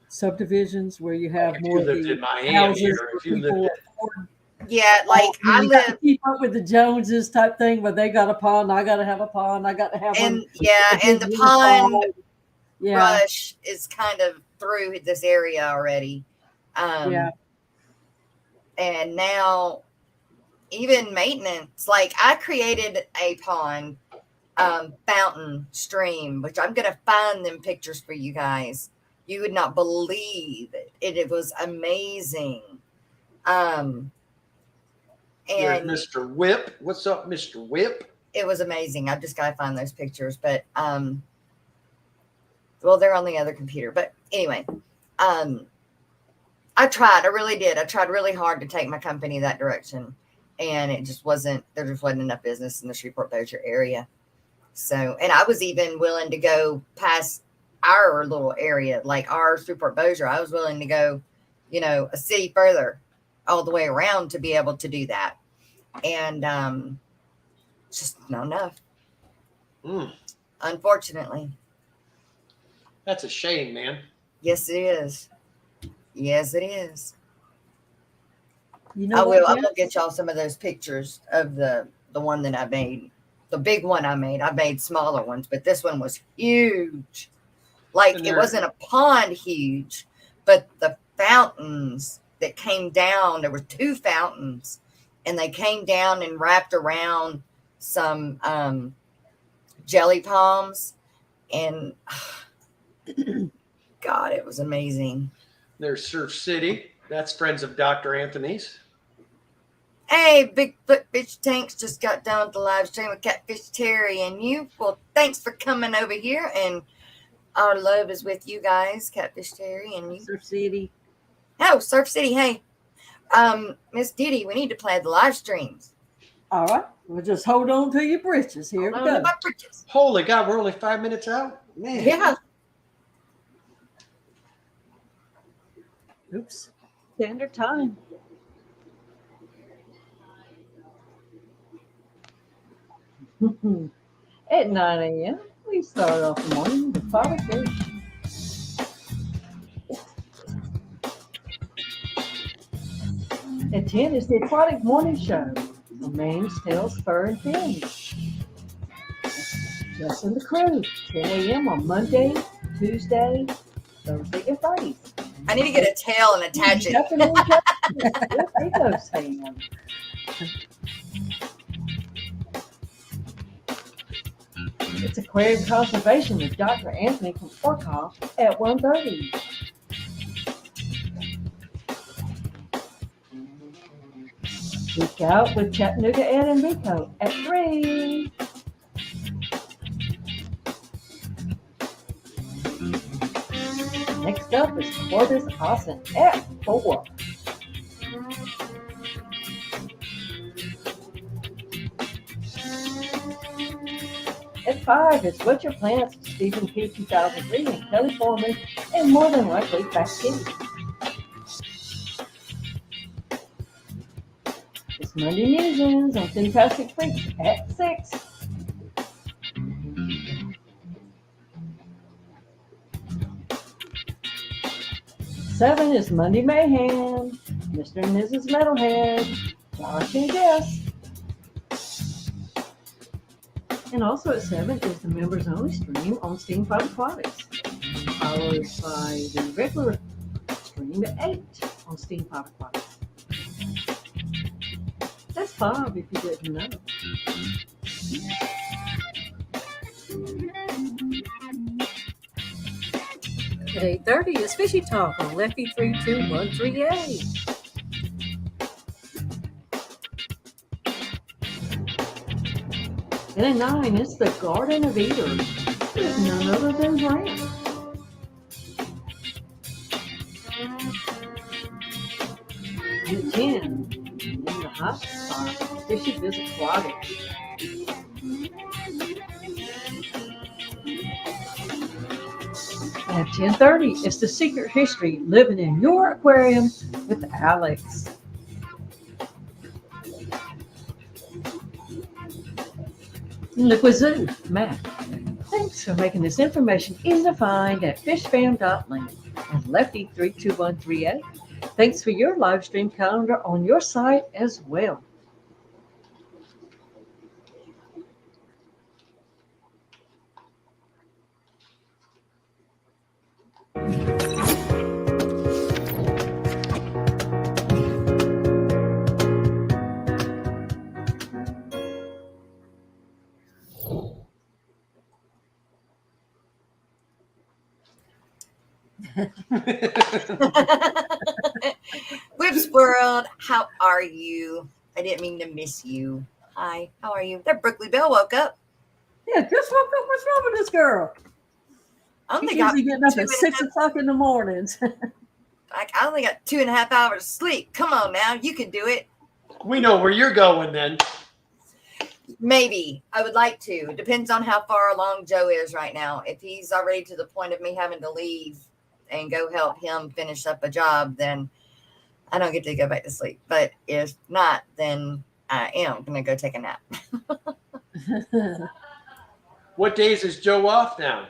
subdivisions where you have more of the houses where people afford. Yeah, like I live to keep up with the Joneses type thing, but they got a pond. I got to have a pond. I got to have one. Yeah, and the pond rush is kind of through this area already. And now even maintenance, like I created a pond, fountain stream, which I'm going to find them pictures for you guys. You would not believe it. It was amazing. And Mr. Whip. What's up, Mr. Whip? It was amazing. I've just got to find those pictures. But, well, they're on the other computer. But anyway, I tried. I really did. I tried really hard to take my company that direction. And it just wasn't, there just wasn't enough business in the Shreveport-Bossier area. So, and I was even willing to go past our little area, like our Shreveport-Bossier. I was willing to go, a city further, all the way around to be able to do that. And just not enough. Unfortunately. That's a shame, man. Yes, it is. Yes, it is. I'm gonna get y'all some of those pictures of the one that I made. The big one I made smaller ones, but this one was huge. Like it wasn't a pond huge, but the fountains that came down, there were 2 fountains, and they came down and wrapped around some jelly palms, and God, it was amazing. There's Surf City. That's friends of Dr. Anthony's. Hey, Bigfoot Fish Tanks just got done with the live stream with Catfish Terry and you. Well, thanks for coming over here, and our love is with you guys, Catfish Terry and you. Surf City. Oh, Surf City. Hey, Miss Diddy, we need to play the live streams. All right. We'll just hold on to your britches. Here we go. Holy God, we're only 5 minutes out? Man. Yeah. Oops. Standard time. At 9 a.m., we start off the morning with Aquatic Fish. At 10 is the Aquatic Morning Show. The mains, tails, fur, and fins. Just in the crew. 10 a.m. on Monday, Tuesday, Thursday, and Fridays. I need to get a tail and attach it. There goes Sam. It's Aquarium Conservation with Dr. Anthony from Orkoff at 1:30. Geek Out with Chattanooga Ed and Rico at 3. Next up is Corvus Austin at 4. At 5 is What Your Plants with Stephen P. 2003 and Kelly Foreman, and more than likely Back Kitty. It's Monday Musings on Fantastic Freaks at 6. Seven is Monday Mayhem, Mr. and Mrs. Metalhead, Josh and Jess. And also at 7 is the members only stream on Steamfight Aquatics, followed by the regular stream stream at 8 on Steam 5 o'clock. That's 5 if you didn't know. At 8:30 is Fishy Talk on Lefty 32138. And at 9 is the Garden of Eden with none other than Grant. And at 10, in the hot spot, Fishy Visit Aquatic. At 10:30, it's The Secret History Living in Your Aquarium with Alex. Liquid Zoo, Matt. Thanks for making this information easy to find at fishfam.link and Lefty32138. Thanks for your live stream calendar on your site as well. Whips World, how are you? I didn't mean to miss you. Hi, how are you? That Brooklyn Bell woke up. Yeah, just woke up. What's wrong with this girl? I She's only got usually getting up at 6 o'clock in the mornings. I only got 2.5 hours of sleep. Come on now, you can do it. We know where you're going then. Maybe. I would like to. It depends on how far along Joe is right now. If he's already to the point of me having to leave and go help him finish up a job, then I don't get to go back to sleep. But if not, then I am going to go take a nap. What days is Joe off now?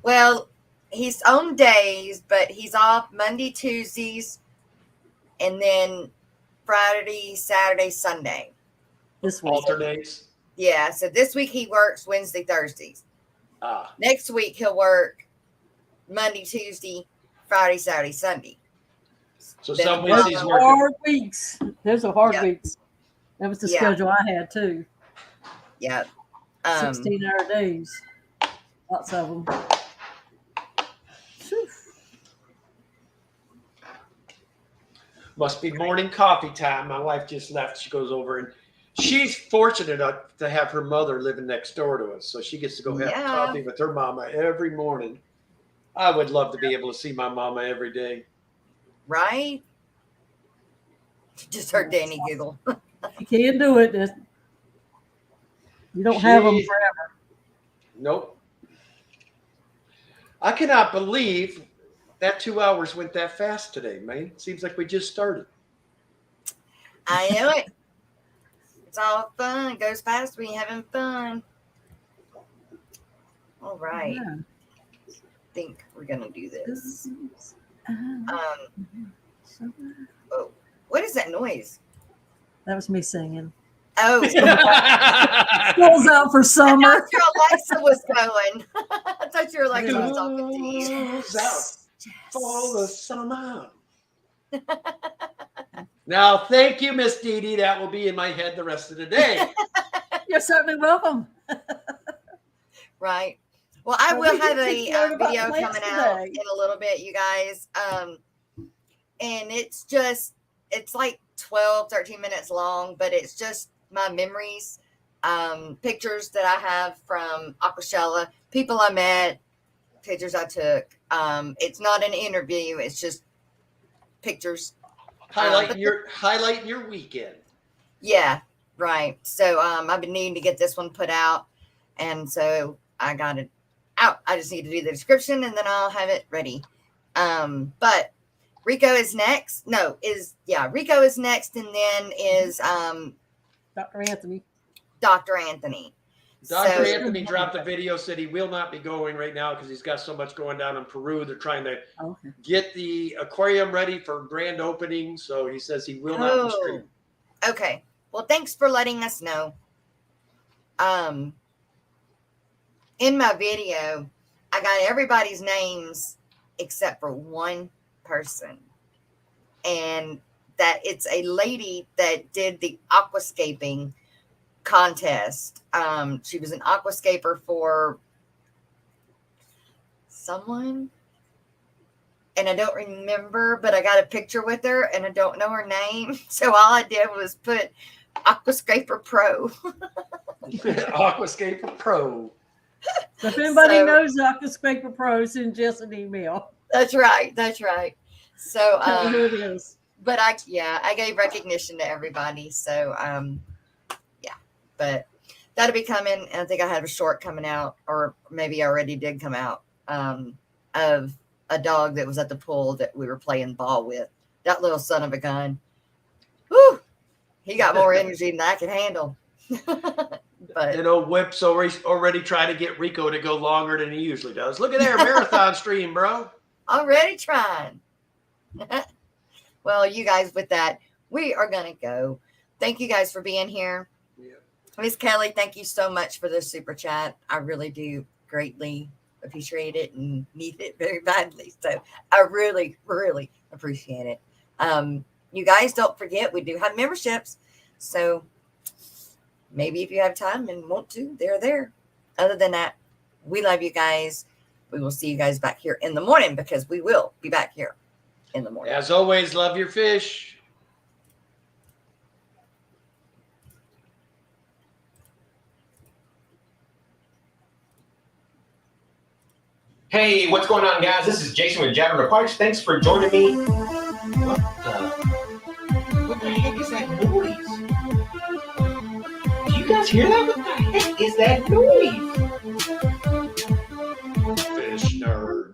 Well, he's on days, but he's off Monday, Tuesdays, and then Friday, Saturday, Sunday. This week. Alternates? Yeah, so this week he works Wednesday, Thursdays. Next week he'll work Monday, Tuesday, Friday, Saturday, Sunday. So Then some weeks he's Those are working. hard weeks. Those are hard Yeah. weeks. That was the Yeah. schedule I had too. Yeah. 16-hour days. Lots of them. Phew. Must be morning coffee time. My wife just left. She goes over and she's fortunate enough to have her mother living next door to us. So she gets to go have Yeah. coffee with her mama every morning. I would love to be able to see my mama every day. Right? Just heard Danny giggle. You can't do it. You don't have them She- forever. Nope. I cannot believe that 2 hours went that fast today, man. Seems like we just started. I know it. It's all fun. It goes fast when you're having fun. All right. Yeah. I think we're going to do this. That What is that noise? was me singing. Oh, School's out for I summer. thought your Alexa was going. I thought you were like, I was talking to you. School's out for the summer. Now, thank you, Miss Dee Dee. That will be in my head the rest of the day. You're certainly welcome. Right. Well, I Well, will we have get to a learn about video plants coming out today. in a little bit, you guys. And it's like 12, 13 minutes long, but it's just my memories, pictures that I have from Aquashella, people I met, pictures I took. It's not an interview. It's just pictures. Highlight your weekend. Yeah, right. So I've been needing to get this one put out, and so I got it out. I just need to do the description, and then I'll have it ready. But Rico is next. Rico is next, and then is Dr. Anthony. Dr. Anthony. Dr. So- Anthony dropped a video, said he will not be going right now because he's got so much going down in Peru. They're trying to Okay. get the aquarium ready for grand opening. So he says he will not be streaming. Okay. Well, thanks for letting us know. In my video, I got everybody's names except for one, person, and that it's a lady that did the aquascaping contest. She was an aquascaper for someone, and I don't remember, but I got a picture with her and I don't know her name. So all I did was put Aquascaper Pro. Aquascaper Pro. So if anybody knows Aquascaper Pro, send Jess an email. That's right. So Who it is. But I gave recognition to everybody. So but that'll be coming. And I think I had a short coming out, or maybe already did come out, of a dog that was at the pool that we were playing ball with. That little son of a gun. Whew, he got more energy than I could handle. But Whip's already trying to get Rico to go longer than he usually does. Look at their marathon stream, bro. Already trying. Well, you guys, with that, we are going to go. Thank you guys for being here. Yeah. Miss Kelly, thank you so much for this super chat. I really do greatly appreciate it and need it very badly. So I really, really appreciate it. You guys don't forget, we do have memberships. So maybe if you have time and want to, they're there. Other than that, we love you guys. We will see you guys back here in the morning, because we will be back here in the morning. As always, love your fish. Hey, what's going on, guys? This is Jason with Jabbering Parks. Thanks for joining me. What the heck is that noise? Do you guys hear that? What the heck is that noise? Fish nerd.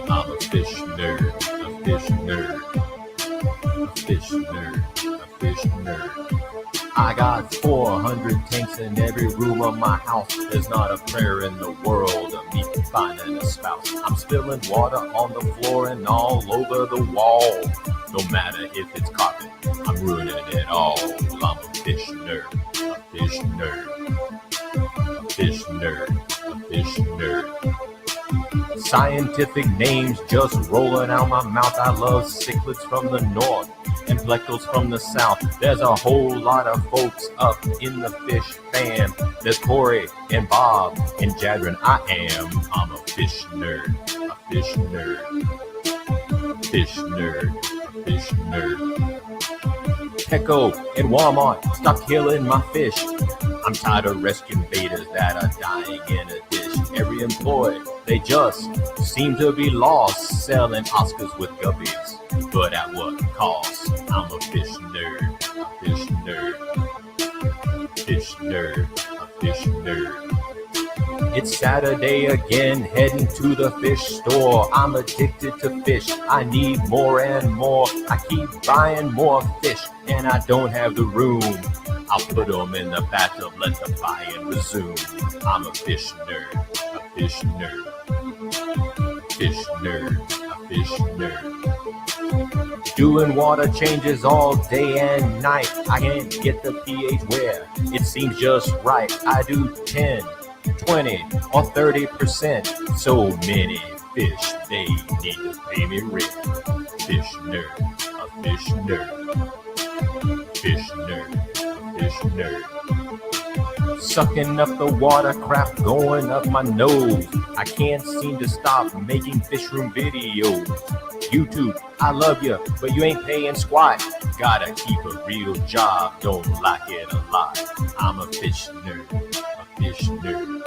I'm a fish nerd. A fish nerd. A fish nerd. A fish nerd. I got 400 tanks in every room of my house. There's not a prayer in the world of me finding a spouse. I'm spilling water on the floor and all over the wall. No matter if it's carpet, I'm ruining it all. I'm a fish nerd. A fish nerd. A fish nerd. A fish nerd. Scientific names just rolling out my mouth. I love cichlids from the north and plectals from the south. There's a whole lot of folks up in the fish fam. There's Corey and Bob and Jadron. I'm a fish nerd. A fish nerd. Fish nerd. A fish nerd. Petco and Walmart, stop killing my fish. I'm tired of rescuing betas that are dying in a dish. Every employee, they just seem to be lost, selling Oscars with guppies, but at what cost? I'm a fish nerd, a fish nerd, fish nerd, a fish nerd. It's Saturday again, heading to the fish store. I'm addicted to fish, I need more and more. I keep buying more fish, and I don't have the room. I'll put them in the bathtub, let the buying resume. I'm a fish nerd, a fish nerd, fish nerd, a fish nerd. Doing water changes all day and night. I can't get the pH where it seems just right. I do 10, 20, or 30%. So many fish, they need to pay me rent. Fish nerd, a fish nerd, fish nerd. Fish nerd. Sucking up the water crap going up my nose. I can't seem to stop making fish room videos. YouTube, I love you, but you ain't paying squat. Gotta keep a real job, don't like it a lot. I'm a fish nerd, a fish nerd,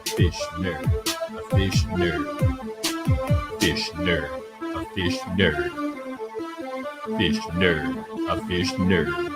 fish nerd, a fish nerd, fish nerd, a fish nerd, fish nerd, a fish nerd.